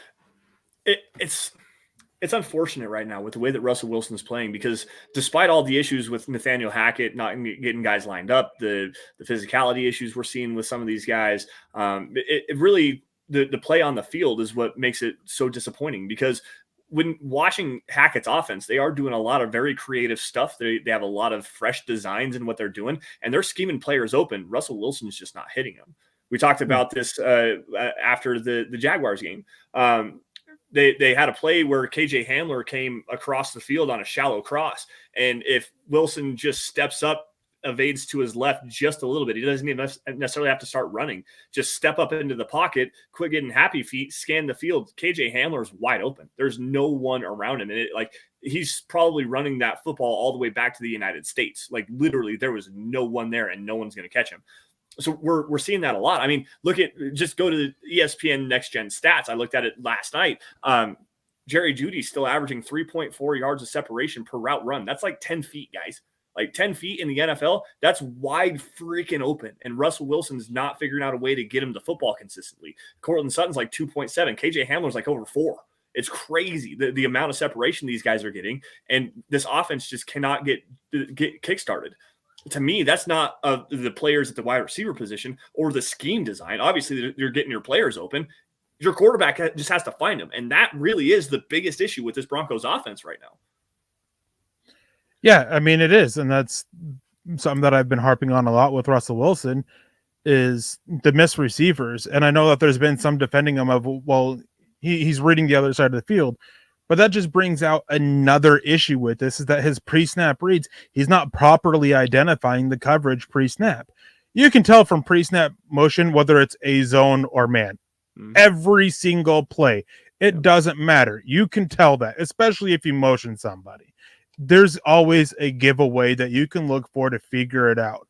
It's unfortunate right now with the way that Russell Wilson's playing, because despite all the issues with Nathaniel Hackett not getting guys lined up, the physicality issues we're seeing with some of these guys, it really, the play on the field is what makes it so disappointing, because when watching Hackett's offense, they are doing a lot of very creative stuff. They have a lot of fresh designs in what they're doing, and they're scheming players open. Russell Wilson's just not hitting them. We talked about this after the Jaguars game. They had a play where KJ Hamler came across the field on a shallow cross. And if Wilson just steps up, evades to his left just a little bit, he doesn't even necessarily have to start running. Just step up into the pocket, quit getting happy feet, scan the field. KJ Hamler is wide open. There's no one around him. And he's probably running that football all the way back to the United States. Like, literally, there was no one there, and no one's going to catch him. So we're seeing that a lot. I mean, just go to the ESPN Next Gen stats. I looked at it last night. Jerry Jeudy's still averaging 3.4 yards of separation per route run. That's like 10 feet, guys. Like 10 feet in the NFL, that's wide freaking open. And Russell Wilson's not figuring out a way to get him the football consistently. Cortland Sutton's like 2.7. KJ Hamler's like over 4. It's crazy the amount of separation these guys are getting. And this offense just cannot get kickstarted. To me, that's not the players at the wide receiver position or the scheme design. Obviously, you're getting your players open. Your quarterback just has to find them. And that really is the biggest issue with this Broncos offense right now. Yeah, I mean, it is. And that's something that I've been harping on a lot with Russell Wilson, is the missed receivers. And I know that there's been some defending him of, well, he's reading the other side of the field. But that just brings out another issue with this, is that his pre-snap reads, he's not properly identifying the coverage pre-snap. You can tell from pre-snap motion whether it's a zone or man. Mm-hmm. Every single play. It doesn't matter. You can tell that, especially if you motion somebody. There's always a giveaway that you can look for to figure it out.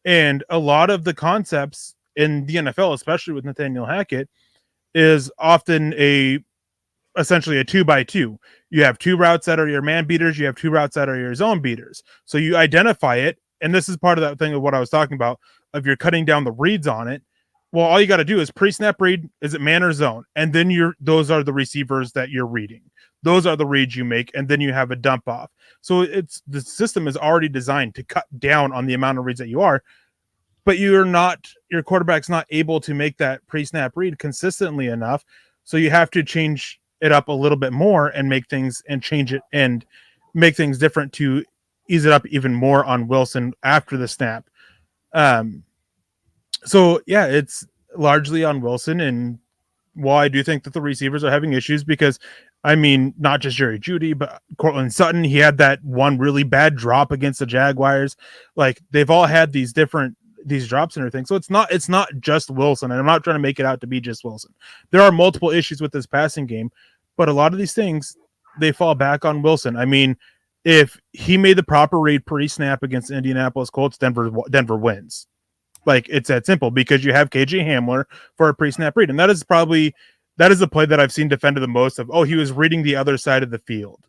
And a lot of the concepts in the NFL, especially with Nathaniel Hackett, is often essentially a 2x2. You have two routes that are your man beaters. You have two routes that are your zone beaters. So you identify it. And this is part of that thing of what I was talking about, of you're cutting down the reads on it. Well, all you got to do is pre-snap read, is it man or zone? And then those are the receivers that you're reading. Those are the reads you make, and then you have a dump off. So the system is already designed to cut down on the amount of reads that you are, but your quarterback's not able to make that pre-snap read consistently enough. So you have to change it up a little bit more and change it and make things different to ease it up even more on Wilson after the snap. So yeah, it's largely on Wilson. And while I do think that the receivers are having issues, because I mean, not just Jerry Jeudy, but Cortland Sutton, he had that one really bad drop against the Jaguars. Like, they've all had these drops and everything. So it's not just Wilson, and I'm not trying to make it out to be just Wilson. There are multiple issues with this passing game, but a lot of these things, they fall back on Wilson. I mean, if he made the proper read pre-snap against Indianapolis Colts, Denver wins. Like, it's that simple, because you have KJ Hamler for a pre-snap read. And that is the play that I've seen defended the most of. Oh, he was reading the other side of the field.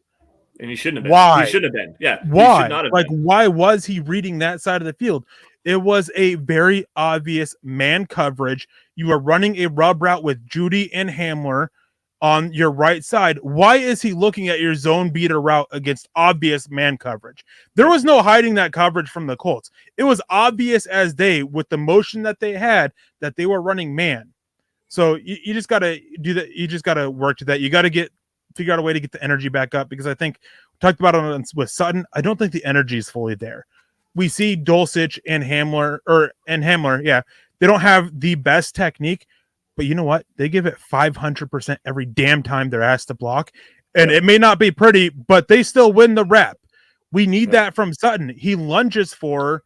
And he shouldn't have been. He Why? shouldn't have been. Yeah, he should Why? not have Like, been. why was he reading that side of the field? It was a very obvious man coverage. You are running a rub route with Judy and Hamler on your right side. Why is he looking at your zone beater route against obvious man coverage? There was no hiding that coverage from the Colts. It was obvious as day, with the motion that they had, that they were running man. So you just got to do that. You just got to work to that. You got to figure out a way to get the energy back up, because I think we talked about it with Sutton. I don't think the energy is fully there. We see Dulcich and Hamler, yeah, they don't have the best technique, but you know what? They give it 500% every damn time they're asked to block. And it may not be pretty, but they still win the rep. We need that from Sutton. He lunges for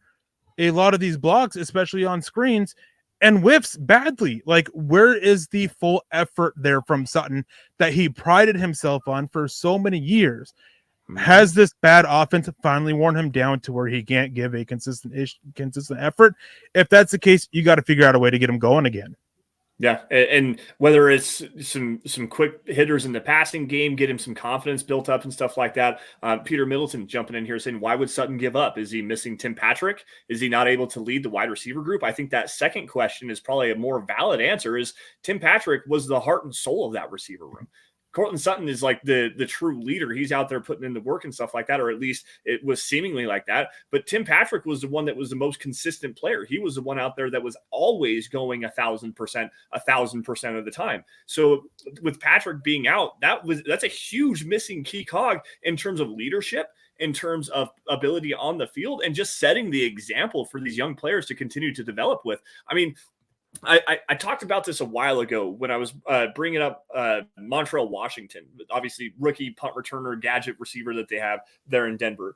a lot of these blocks, especially on screens, and whiffs badly. Like, where is the full effort there from Sutton that he prided himself on for so many years? Has this bad offense finally worn him down to where he can't give a consistent effort? If that's the case, you got to figure out a way to get him going again. Yeah, and whether it's some quick hitters in the passing game, get him some confidence built up and stuff like that. Peter Middleton jumping in here saying, why would Sutton give up? Is he missing Tim Patrick? Is he not able to lead the wide receiver group? I think that second question is probably a more valid answer. Is Tim Patrick was the heart and soul of that receiver room. Courtland Sutton is like the true leader. He's out there putting in the work and stuff like that, or at least it was seemingly like that. But Tim Patrick was the one that was the most consistent player. He was the one out there that was always going 1,000% of the time. So with Patrick being out, that's a huge missing key cog in terms of leadership, in terms of ability on the field, and just setting the example for these young players to continue to develop with. I mean, I talked about this a while ago when I was bringing up Montreal, Washington, obviously rookie punt returner, gadget receiver that they have there in Denver,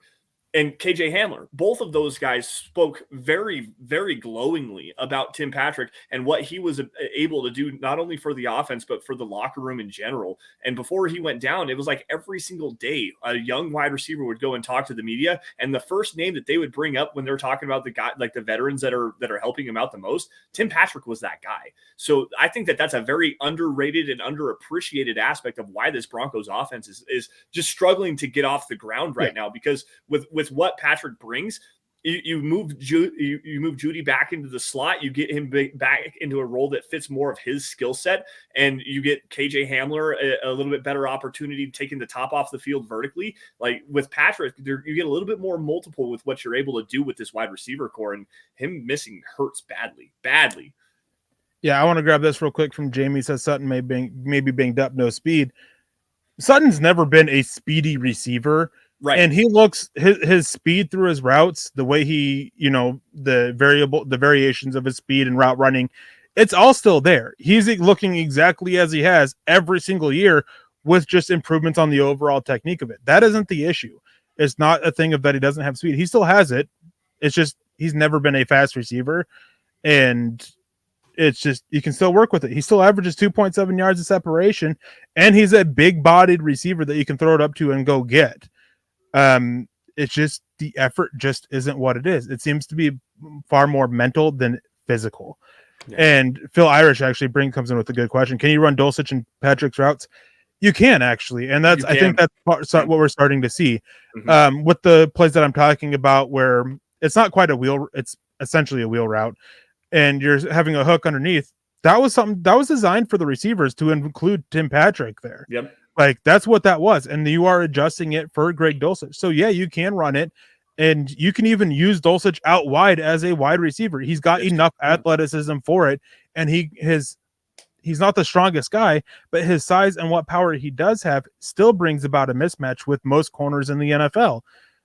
and KJ Hamler. Both of those guys spoke very, very glowingly about Tim Patrick and what he was able to do, not only for the offense, but for the locker room in general. And before he went down, it was like every single day, a young wide receiver would go and talk to the media. And the first name that they would bring up when they're talking about the guy, like the veterans that are helping him out the most, Tim Patrick was that guy. So I think that that's a very underrated and underappreciated aspect of why this Broncos offense is just struggling to get off the ground right now, because with what Patrick brings, you move Judy back into the slot, you get him back into a role that fits more of his skill set, and you get KJ Hamler a little bit better opportunity taking the top off the field vertically. Like with Patrick, you get a little bit more multiple with what you're able to do with this wide receiver core, and him missing hurts badly. Yeah, I want to grab this real quick from Jamie. Says Sutton may be banged up, no speed. Sutton's never been a speedy receiver. Right. And he looks his speed through his routes, the way he, the variations of his speed and route running, it's all still there. He's looking exactly as he has every single year, with just improvements on the overall technique of it. That isn't the issue. It's not a thing of that he doesn't have speed. He still has it. It's just he's never been a fast receiver, and it's just you can still work with it. He still averages 2.7 yards of separation, and he's a big-bodied receiver that you can throw it up to and go get. It's just the effort just isn't what it is. It seems to be far more mental than physical. Yeah. And Phil Irish actually comes in with a good question. Can you run Dulcich and Patrick's routes? You can actually, and I think that's what we're starting to see with the plays that I'm talking about, where it's not quite a wheel, it's essentially a wheel route, and you're having a hook underneath. That was something that was designed for the receivers to include Tim Patrick there. Yep. Like, that's what that was. And you are adjusting it for Greg Dulcich. So, yeah, you can run it. And you can even use Dulcich out wide as a wide receiver. He's got enough athleticism for it. And he's not the strongest guy, but his size and what power he does have still brings about a mismatch with most corners in the NFL.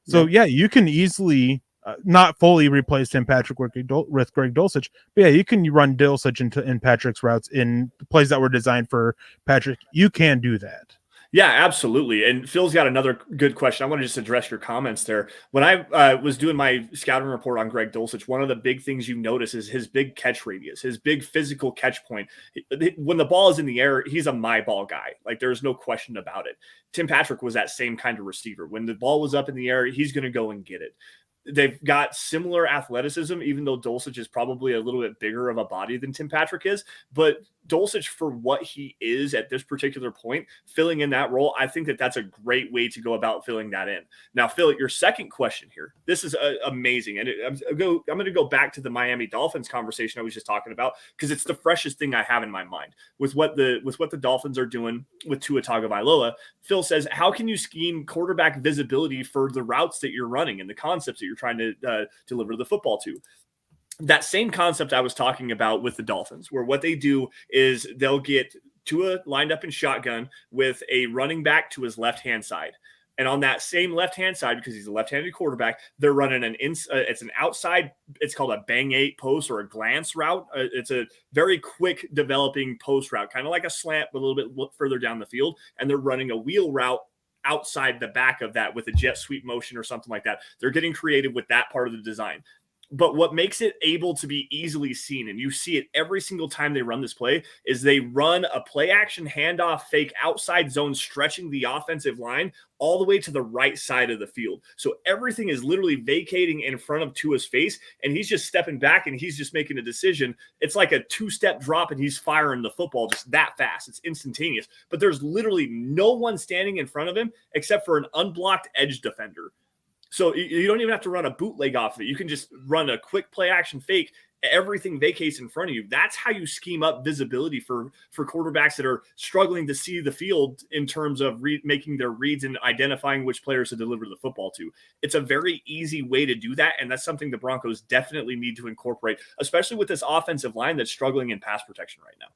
So, yeah, you can easily not fully replace Tim Patrick with Greg Dulcich. But, yeah, you can run Dulcich in Patrick's routes in plays that were designed for Patrick. You can do that. Yeah, absolutely. And Phil's got another good question. I want to just address your comments there. When I was doing my scouting report on Greg Dulcich, one of the big things you notice is his big catch radius, his big physical catch point. When the ball is in the air, he's a my ball guy. Like, there's no question about it. Tim Patrick was that same kind of receiver. When the ball was up in the air, he's going to go and get it. They've got similar athleticism, even though Dulcich is probably a little bit bigger of a body than Tim Patrick is. But Dulcich, for what he is at this particular point, filling in that role, I think that that's a great way to go about filling that in. Now, Phil, your second question here, this is amazing. And I'm going to go back to the Miami Dolphins conversation I was just talking about, because it's the freshest thing I have in my mind with what the Dolphins are doing with Tua Tagovailoa. Phil says, how can you scheme quarterback visibility for the routes that you're running and the concepts that you're trying to deliver the football to? That same concept I was talking about with the Dolphins, where what they do is they'll get Tua lined up in shotgun with a running back to his left-hand side. And on that same left-hand side, because he's a left-handed quarterback, they're running it's an outside, it's called a bang eight post or a glance route. It's a very quick developing post route, kind of like a slant, but a little bit further down the field. And they're running a wheel route outside the back of that with a jet sweep motion or something like that. They're getting creative with that part of the design. But what makes it able to be easily seen, and you see it every single time they run this play, is they run a play action handoff fake outside zone, stretching the offensive line all the way to the right side of the field. So everything is literally vacating in front of Tua's face, and he's just stepping back and he's just making a decision. It's like a two-step drop and he's firing the football just that fast. It's instantaneous. But there's literally no one standing in front of him except for an unblocked edge defender. So you don't even have to run a bootleg off of it. You can just run a quick play action fake. Everything vacates in front of you. That's how you scheme up visibility for quarterbacks that are struggling to see the field in terms of making their reads and identifying which players to deliver the football to. It's a very easy way to do that, and that's something the Broncos definitely need to incorporate, especially with this offensive line that's struggling in pass protection right now.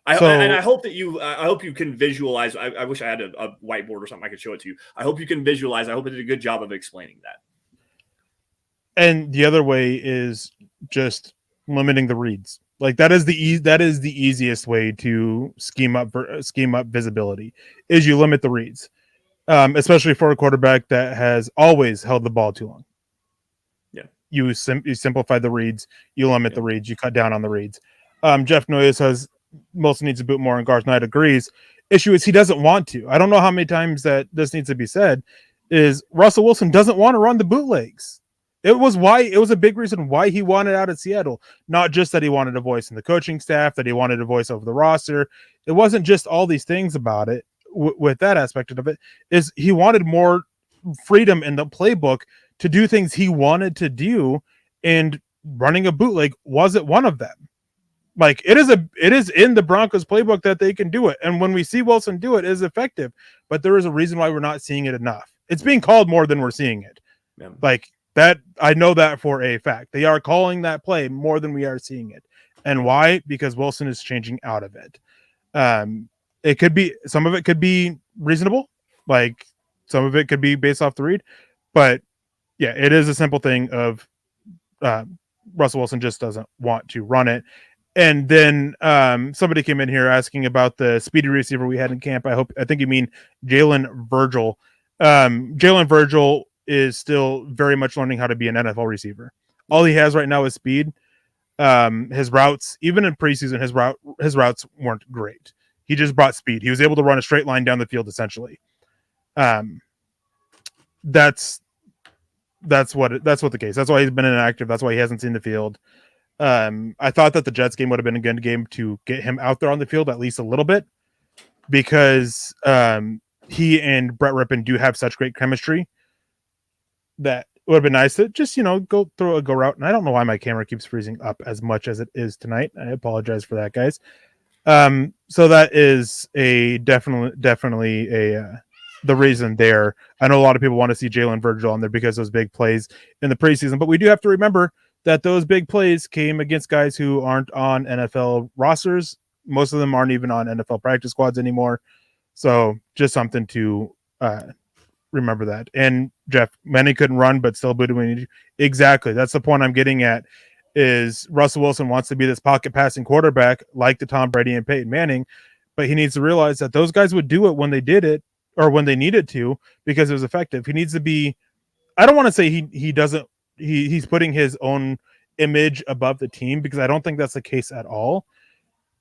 I hope you can visualize. I wish I had a whiteboard or something I could show it to you. I hope you can visualize. I hope I did a good job of explaining that. And the other way is just limiting the reads. Like that is the easiest way to scheme up visibility is you limit the reads, especially for a quarterback that has always held the ball too long. Yeah, you simplify the reads, you limit the reads, you cut down on the reads. Jeff Noyes says Wilson needs to boot more, and Garth Knight agrees. Issue is he doesn't want to. I don't know how many times that this needs to be said. Is Russell Wilson doesn't want to run the bootlegs. It was a big reason why he wanted out of Seattle. Not just that he wanted a voice in the coaching staff, that he wanted a voice over the roster. It wasn't just all these things about it. With that aspect of it, is he wanted more freedom in the playbook to do things he wanted to do, and running a bootleg wasn't one of them. Like it is in the Broncos playbook that they can do it. And when we see Wilson do it, it is effective, but there is a reason why we're not seeing it enough. It's being called more than we're seeing it. Yeah. Like that. I know that for a fact. They are calling that play more than we are seeing it. And why? Because Wilson is changing out of it. It could be, some of it could be reasonable. Like some of it could be based off the read, but yeah, it is a simple thing of Russell Wilson just doesn't want to run it. And then somebody came in here asking about the speedy receiver we had in camp. I think you mean Jalen Virgil. Jalen Virgil is still very much learning how to be an NFL receiver. All he has right now is speed. His routes, even in preseason, his routes weren't great. He just brought speed. He was able to run a straight line down the field, essentially. That's what the case. That's why he's been inactive. That's why he hasn't seen the field. I thought that the Jets game would have been a good game to get him out there on the field at least a little bit, because he and Brett Rippon do have such great chemistry that it would have been nice to just, go throw a go route. And I don't know why my camera keeps freezing up as much as it is tonight. I apologize for that, guys. So that is definitely the reason there. I know a lot of people want to see Jalen Virgil on there because of those big plays in the preseason, but we do have to remember that those big plays came against guys who aren't on NFL rosters. Most of them aren't even on NFL practice squads anymore. So just something to remember that. And Jeff, many couldn't run, but still booted when you need. Exactly. That's the point I'm getting at, is Russell Wilson wants to be this pocket passing quarterback like the Tom Brady and Peyton Manning, but he needs to realize that those guys would do it when they did it or when they needed to because it was effective. He needs to be, I don't want to say he's putting his own image above the team, because I don't think that's the case at all,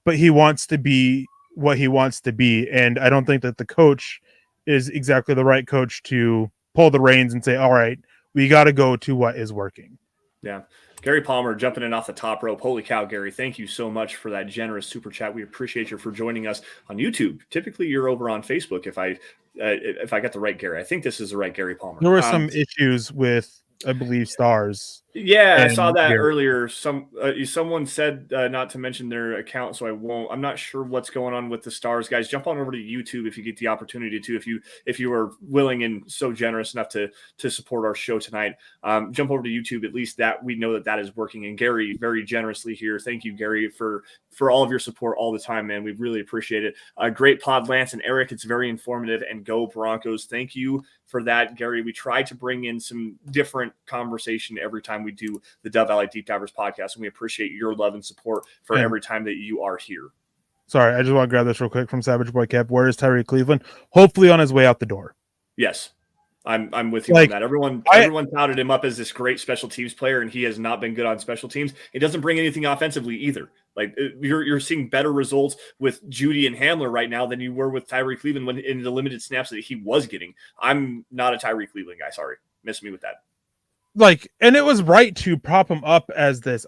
but he wants to be what he wants to be. And I don't think that the coach is exactly the right coach to pull the reins and say, all right, We got to go to what is working. Yeah. Gary Palmer jumping in off the top rope. Holy cow, Gary. Thank you so much for that generous super chat. We appreciate you for joining us on YouTube. Typically, you're over on Facebook if I got the right Gary. I think this is the right Gary Palmer. There were some issues with, I believe, stars. Yeah, I saw that earlier. Someone said not to mention their account, so I won't. I'm not sure what's going on with the stars, guys. Jump on over to YouTube if you get the opportunity to. If you are willing and so generous enough to support our show tonight, jump over to YouTube. At least that we know that is working. And Gary, very generously here. Thank you, Gary, for all of your support all the time, man. We really appreciate it. Great pod, Lance and Eric. It's very informative. And go Broncos. Thank you for that, Gary. We try to bring in some different conversation every time we do the Dove Valley Deep Divers podcast, and we appreciate your love and support for every time that you are here. Sorry, I just want to grab this real quick from Savage Boy Kev. Where is Tyreek Cleveland? Hopefully on his way out the door. Yes, I'm with you on that. Everyone touted him up as this great special teams player, and he has not been good on special teams. It doesn't bring anything offensively either. Like you're seeing better results with Judy and Hamler right now than you were with Tyreek Cleveland when in the limited snaps that he was getting. I'm not a Tyreek Cleveland guy. Sorry, miss me with that. And it was right to prop him up as this.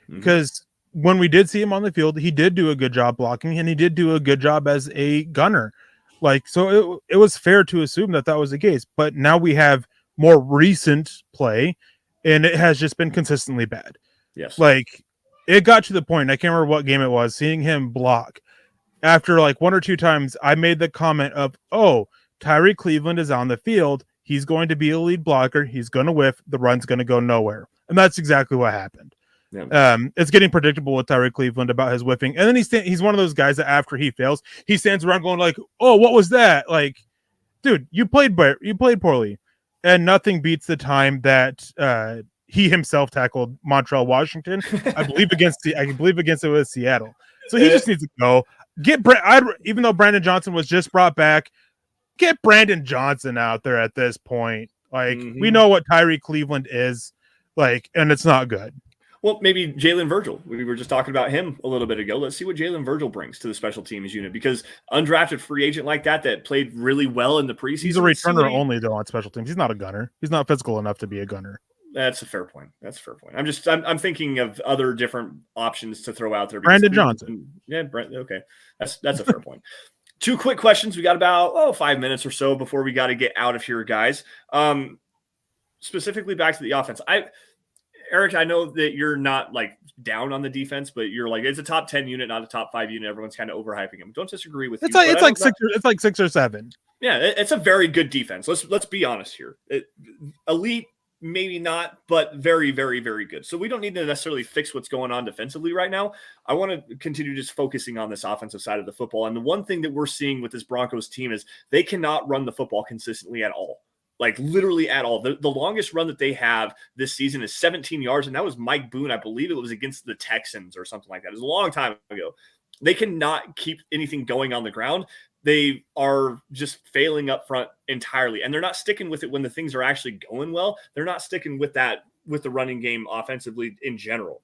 Because when we did see him on the field, he did do a good job blocking, and he did do a good job as a gunner. So it was fair to assume that was the case. But now we have more recent play, and it has just been consistently bad. Yes. It got to the point, I can't remember what game it was, seeing him block. After one or two times, I made the comment of, oh, Tyreek Cleveland is on the field. He's going to be a lead blocker. He's going to whiff. The run's going to go nowhere. And that's exactly what happened. Yeah. It's getting predictable with Tyreek Cleveland about his whiffing. And then he's one of those guys that after he fails, he stands around going oh, what was that? Dude, you played poorly. And nothing beats the time that he himself tackled Montreal Washington. I believe against it was Seattle. So he just needs to go. Even though Brandon Johnson was just brought back, get Brandon Johnson out there at this point. We know what Tyreek Cleveland is, and it's not good. Well, maybe Jalen Virgil. We were just talking about him a little bit ago. Let's see what Jalen Virgil brings to the special teams unit, because undrafted free agent like that played really well in the preseason. He's a returner only, though, on special teams. He's not a gunner. He's not physical enough to be a gunner. That's a fair point. I'm thinking of other different options to throw out there. Brandon Johnson. Yeah, okay. That's a fair point. Two quick questions. We got about 5 minutes or so before we got to get out of here, guys. Specifically back to the offense. Eric, I know that you're not down on the defense, but you're it's a top 10 unit, not a top 5 unit. Everyone's kind of overhyping him. Don't disagree with you. It's like 6 or 7. Yeah, it's a very good defense. Let's be honest here. Elite, maybe not, but very, very, very good. So we don't need to necessarily fix what's going on defensively right now. I want to continue just focusing on this offensive side of the football. And the one thing that we're seeing with this Broncos team is they cannot run the football consistently at all. Literally at all. The longest run that they have this season is 17 yards, and that was Mike Boone. I believe it was against the Texans or something like that. It was a long time ago. They cannot keep anything going on the ground. They are just failing up front entirely, and they're not sticking with it when the things are actually going well. They're not sticking with that with the running game offensively in general.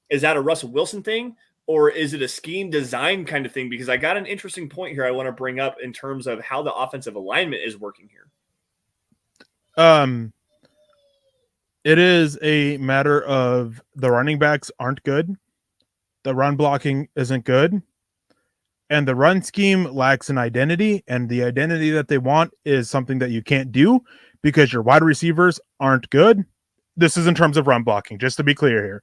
Is that a Russell Wilson thing, or is it a scheme design kind of thing? Because I got an interesting point here I want to bring up in terms of how the offensive alignment is working here. It is a matter of the running backs aren't good. The run blocking isn't good. And the run scheme lacks an identity. And the identity that they want is something that you can't do because your wide receivers aren't good. This is in terms of run blocking, just to be clear here.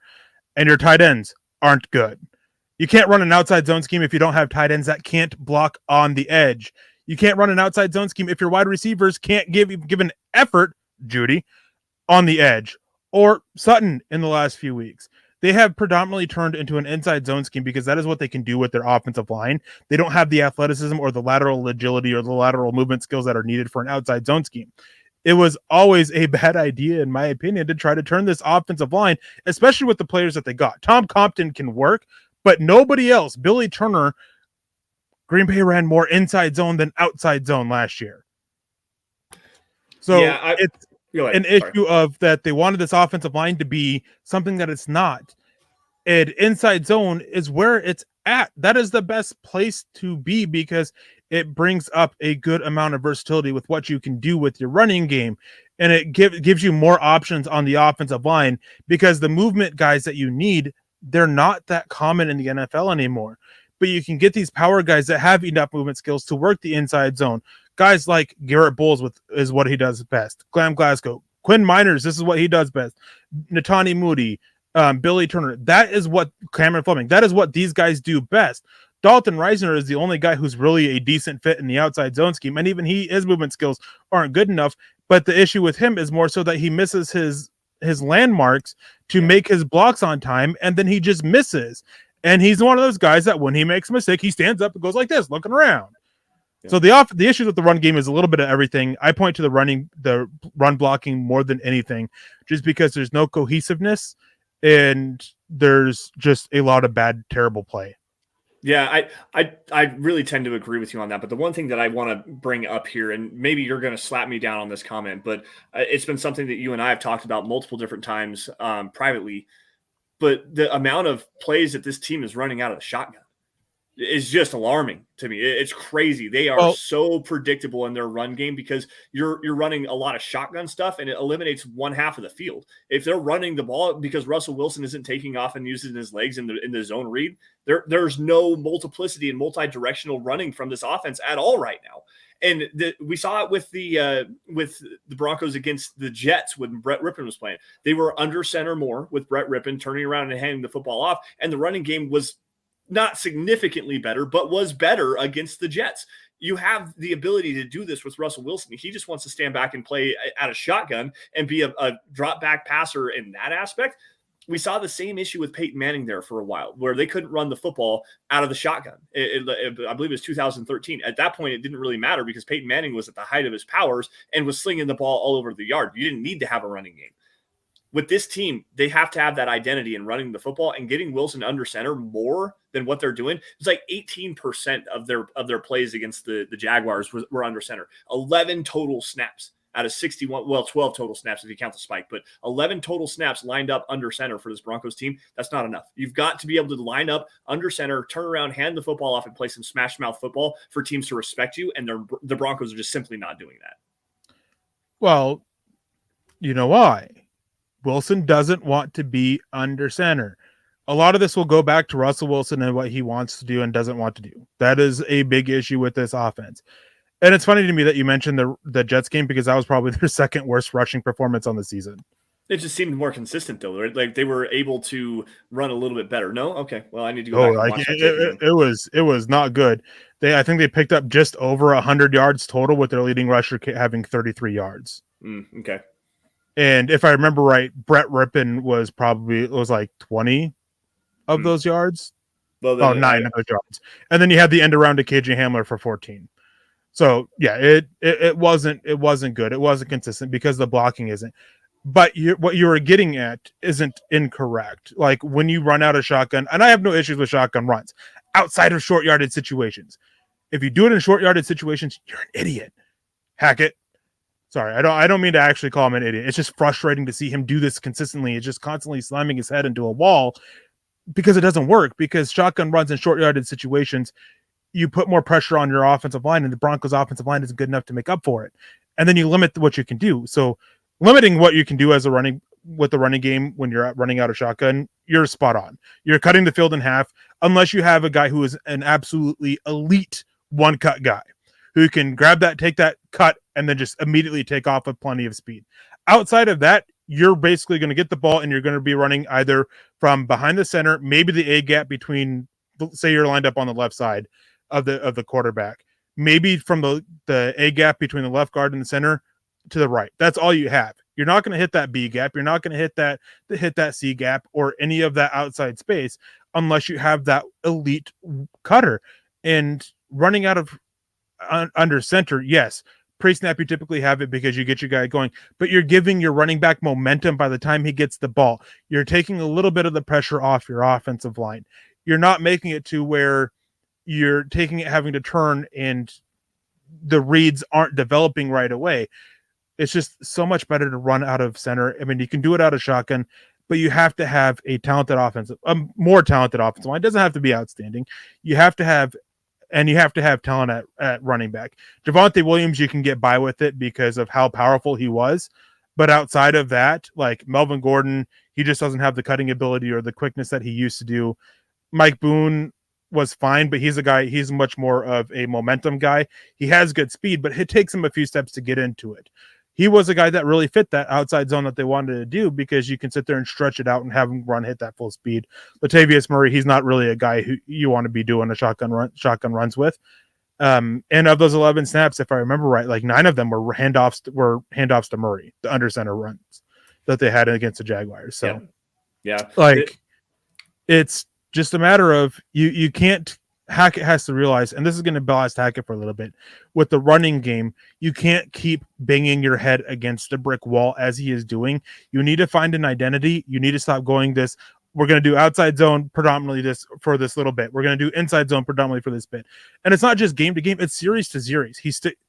And your tight ends aren't good. You can't run an outside zone scheme if you don't have tight ends that can't block on the edge. You can't run an outside zone scheme if your wide receivers can't give an effort, Judy, on the edge, or Sutton in the last few weeks. They have predominantly turned into an inside zone scheme because that is what they can do with their offensive line. They don't have the athleticism or the lateral agility or the lateral movement skills that are needed for an outside zone scheme. It was always a bad idea, in my opinion, to try to turn this offensive line, especially with the players that they got. Tom Compton can work, but nobody else. Billy Turner, Green Bay ran more inside zone than outside zone last year. So it's an issue of that they wanted this offensive line to be something that it's not. And inside zone is where it's at. That is the best place to be because it brings up a good amount of versatility with what you can do with your running game. and it gives you more options on the offensive line, because the movement guys that you need, they're not that common in the NFL anymore. But you can get these power guys that have enough movement skills to work the inside zone. Guys like Garrett Bowles is what he does best. Graham Glasgow, Quinn Miners, this is what he does best. Natani Moody, Billy Turner, that is what Cameron Fleming, that is what these guys do best. Dalton Reisner is the only guy who's really a decent fit in the outside zone scheme, and even his movement skills aren't good enough. But the issue with him is more so that he misses his landmarks to make his blocks on time, and then he just misses. And he's one of those guys that when he makes a mistake, he stands up and goes like this, looking around. Yeah. So the issues with the run game is a little bit of everything. I point to the run blocking more than anything, just because there's no cohesiveness and there's just a lot of bad, terrible play. Yeah, I really tend to agree with you on that. But the one thing that I want to bring up here, and maybe you're going to slap me down on this comment, but it's been something that you and I have talked about multiple different times privately. But the amount of plays that this team is running out of the shotgun is just alarming to me. It's crazy. They are so predictable in their run game because you're running a lot of shotgun stuff, and it eliminates one half of the field. If they're running the ball because Russell Wilson isn't taking off and using his legs in the zone read, there's no multiplicity and multi-directional running from this offense at all right now. And we saw it with the Broncos against the Jets when Brett Rippon was playing. They were under center more with Brett Rippon turning around and handing the football off, and the running game was not significantly better, but was better against the Jets. You have the ability to do this with Russell Wilson. He just wants to stand back and play out of shotgun and be a drop back passer in that aspect. We saw the same issue with Peyton Manning there for a while, where they couldn't run the football out of the shotgun. I believe it was 2013. At that point, it didn't really matter because Peyton Manning was at the height of his powers and was slinging the ball all over the yard. You didn't need to have a running game. With this team, they have to have that identity in running the football, and getting Wilson under center more than what they're doing. It's like 18% of their plays against the Jaguars were under center. 11 total snaps out of 61. Well, 12 total snaps if you count the spike, but 11 total snaps lined up under center for this Broncos team. That's not enough. You've got to be able to line up under center, turn around, hand the football off, and play some smash mouth football for teams to respect you, and the Broncos are just simply not doing that. Well, you know why? Wilson doesn't want to be under center. A lot of this will go back to Russell Wilson and what he wants to do and doesn't want to do. That is a big issue with this offense. And it's funny to me that you mentioned the Jets game, because that was probably their second worst rushing performance on the season. It just seemed more consistent, though. Right? Like they were able to run a little bit better. No? Okay. Well, I need to go back and watch that. It was not good. I think they picked up just over 100 yards total, with their leading rusher having 33 yards. Okay. And if I remember right, Brett Rippon was like 20 of those yards. Well, 9 of those yards. And then you had the end around to KJ Hamler for 14. So yeah, it wasn't good. It wasn't consistent because the blocking isn't. But what you were getting at isn't incorrect. Like when you run out of shotgun, and I have no issues with shotgun runs outside of short yarded situations. If you do it in short yarded situations, you're an idiot. Hackett. Sorry, I don't mean to actually call him an idiot. It's just frustrating to see him do this consistently. It's just constantly slamming his head into a wall because it doesn't work. Because shotgun runs in short yarded situations, you put more pressure on your offensive line, and the Broncos' offensive line isn't good enough to make up for it. And then you limit what you can do. So limiting what you can do with the running game when you're running out of shotgun, you're spot on. You're cutting the field in half, unless you have a guy who is an absolutely elite one-cut guy who can grab that, take that cut, and then just immediately take off with plenty of speed. Outside of that, you're basically going to get the ball, and you're going to be running either from behind the center, maybe the A gap between, say you're lined up on the left side of the quarterback, maybe from the A gap between the left guard and the center to the right. That's all you have. You're not going to hit that B gap. You're not going to hit that C gap or any of that outside space unless you have that elite cutter. And running out of under center, yes, pre-snap you typically have it because you get your guy going, but you're giving your running back momentum by the time he gets the ball. You're taking a little bit of the pressure off your offensive line. You're not making it to where you're taking it having to turn and the reads aren't developing right away. It's just so much better to run out of center. I mean, you can do it out of shotgun, but you have to have a more talented offensive line. It doesn't have to be outstanding. You have to have talent at running back. Javonte Williams, you can get by with it because of how powerful he was. But outside of that, like Melvin Gordon, he just doesn't have the cutting ability or the quickness that he used to do. Mike Boone was fine, but he's much more of a momentum guy. He has good speed, but it takes him a few steps to get into it. He was a guy that really fit that outside zone that they wanted to do, because you can sit there and stretch it out and have him hit that full speed. Latavius Murray, he's not really a guy who you want to be doing a shotgun runs with. And of those 11 snaps, if I remember right, like 9 of them were handoffs to Murray, the under center runs that they had against the Jaguars. So yeah. It's just a matter of you can't. Hackett has to realize, and this is going to blast Hackett for a little bit, with the running game, you can't keep banging your head against a brick wall as he is doing. You need to find an identity. You need to stop going this. We're going to do outside zone predominantly for this little bit. We're going to do inside zone predominantly for this bit. And it's not just game to game. It's series to series.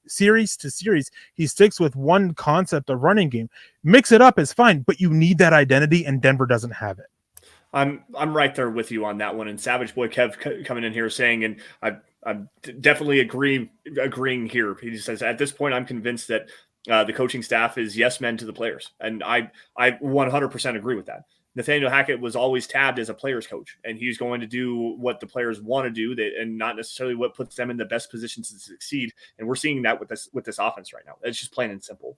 Series to series. He sticks with one concept of running game. Mix it up is fine, but you need that identity, and Denver doesn't have it. I'm right there with you on that one. And Savage Boy Kev coming in here saying, and I'm definitely agreeing here. He says, at this point, I'm convinced that the coaching staff is yes men to the players. And I 100% agree with that. Nathaniel Hackett was always tabbed as a player's coach, and he's going to do what the players want to do, and not necessarily what puts them in the best positions to succeed. And we're seeing that with this offense right now. It's just plain and simple.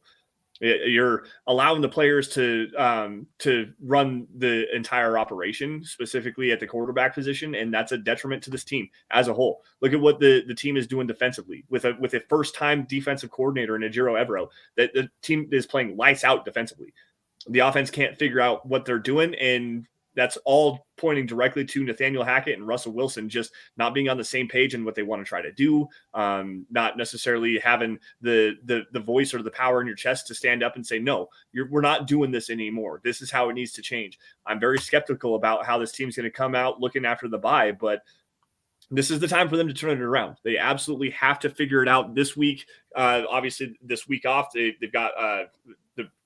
You're allowing the players to run the entire operation, specifically at the quarterback position, and that's a detriment to this team as a whole. Look at what the team is doing defensively with a first-time defensive coordinator in Ejiro Evero. That the team is playing lights out defensively. The offense can't figure out what they're doing, and that's all pointing directly to Nathaniel Hackett and Russell Wilson just not being on the same page in what they want to try to do, not necessarily having the voice or the power in your chest to stand up and say, no, we're not doing this anymore. This is how it needs to change. I'm very skeptical about how this team's going to come out looking after the bye, but this is the time for them to turn it around. They absolutely have to figure it out this week. Obviously, this week off, they've got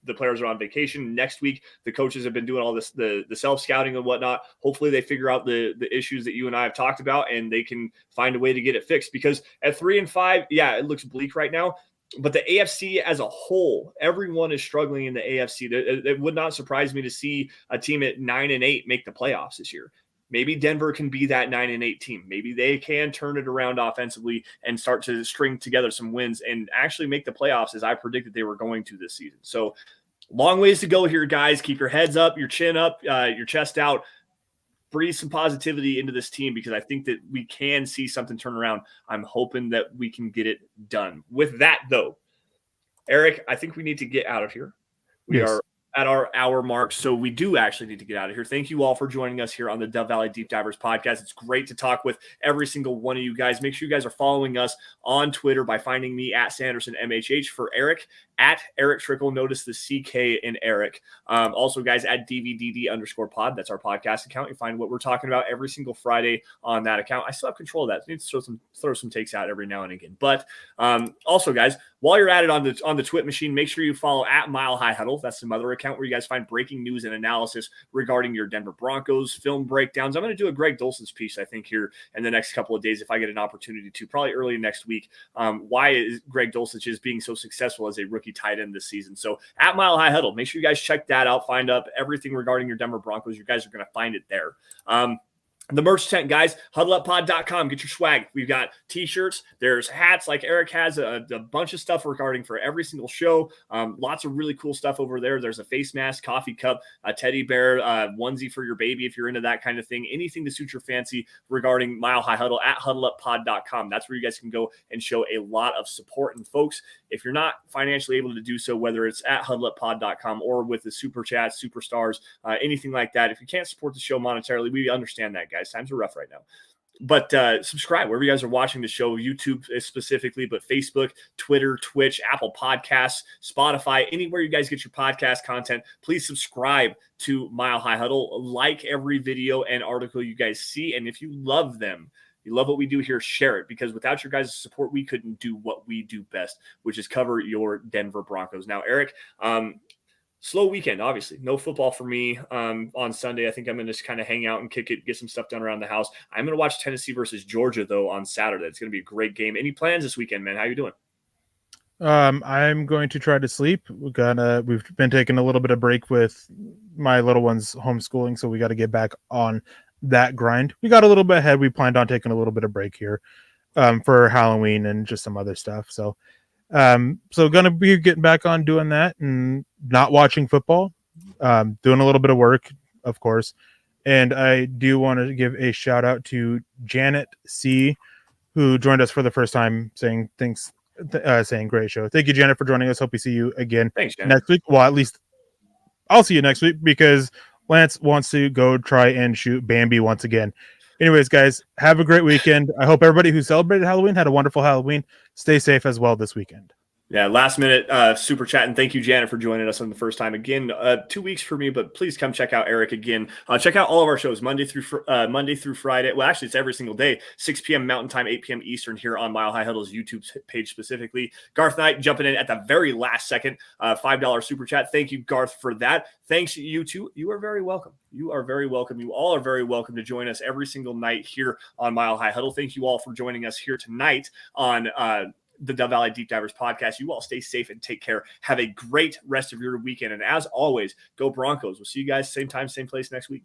the players are on vacation. Next week, the coaches have been doing all this, the self-scouting and whatnot. Hopefully they figure out the issues that you and I have talked about, and they can find a way to get it fixed. Because at 3-5, yeah, it looks bleak right now. But the AFC as a whole, everyone is struggling in the AFC. It would not surprise me to see a team at 9-8 make the playoffs this year. Maybe Denver can be that 9-8 team. Maybe they can turn it around offensively and start to string together some wins and actually make the playoffs as I predicted they were going to this season. So long ways to go here, guys. Keep your heads up, your chin up, your chest out. Breathe some positivity into this team, because I think that we can see something turn around. I'm hoping that we can get it done. With that, though, Eric, I think we need to get out of here. We are at our hour mark, so we do actually need to get out of here. Thank you all for joining us here on the Dove Valley Deep Divers podcast. It's great to talk with every single one of you guys. Make sure you guys are following us on Twitter by finding me at Sanderson MHH. For Eric, at Erick Trickel. Notice the CK in Eric. Also, guys, at DVDD_pod. That's our podcast account. You find what we're talking about every single Friday on that account. I still have control of that. I need to throw some takes out every now and again. But also, guys, while you're at it on the Twit machine, make sure you follow at Mile High Huddle. That's some other account where you guys find breaking news and analysis regarding your Denver Broncos, film breakdowns. I'm going to do a Greg Dulcich piece, I think, here in the next couple of days if I get an opportunity to, probably early next week. Why is Greg Dulcich is being so successful as a rookie tight end this season? So at Mile High Huddle, make sure you guys check that out. Find up everything regarding your Denver Broncos. You guys are going to find it there. The merch tent, guys, huddleuppod.com. Get your swag. We've got t-shirts. There's hats like Eric has, a bunch of stuff regarding for every single show. Lots of really cool stuff over there. There's a face mask, coffee cup, a teddy bear, onesie for your baby if you're into that kind of thing. Anything to suit your fancy regarding Mile High Huddle at huddleuppod.com. That's where you guys can go and show a lot of support. And folks, if you're not financially able to do so, whether it's at huddleuppod.com or with the super chats, superstars, anything like that, if you can't support the show monetarily, we understand that, guys. Times are rough right now. But subscribe wherever you guys are watching the show, YouTube specifically, but Facebook, Twitter, Twitch, Apple Podcasts, Spotify, anywhere you guys get your podcast content. Please subscribe to Mile High Huddle. Like every video and article you guys see. And if you love them, you love what we do here, share it, because without your guys' support, we couldn't do what we do best, which is cover your Denver Broncos. Now, Eric, slow weekend, obviously. No football for me on Sunday. I think I'm going to just kind of hang out and kick it, get some stuff done around the house. I'm going to watch Tennessee versus Georgia, though, on Saturday. It's going to be a great game. Any plans this weekend, man? How you doing? I'm going to try to sleep. We've been taking a little bit of break with my little one's homeschooling, so we got to get back on that grind. We got a little bit ahead. We planned on taking a little bit of break here, for Halloween and just some other stuff. So gonna be getting back on doing that and not watching football. Doing a little bit of work, of course. And I do want to give a shout out to Janet C, who joined us for the first time, saying thanks, saying great show. Thank you, Janet, for joining us. Hope we see you again Thanks, Janet. next week. Well, at least I'll see you next week because Lance wants to go try and shoot Bambi once again. Anyways, guys, have a great weekend. I hope everybody who celebrated Halloween had a wonderful Halloween. Stay safe as well this weekend. Yeah, last minute super chat, and thank you, Janet, for joining us on the first time. Again, 2 weeks for me, but please come check out Erick again. Check out all of our shows Monday through Friday. Well, actually, it's every single day, 6 p.m. Mountain Time, 8 p.m. Eastern here on Mile High Huddle's YouTube page specifically. Garth Knight jumping in at the very last second, $5 super chat. Thank you, Garth, for that. Thanks, you two. You are very welcome. You are very welcome. You all are very welcome to join us every single night here on Mile High Huddle. Thank you all for joining us here tonight on the Dove Valley Deep Divers podcast. You all stay safe and take care. Have a great rest of your weekend. And as always, go Broncos. We'll see you guys same time, same place next week.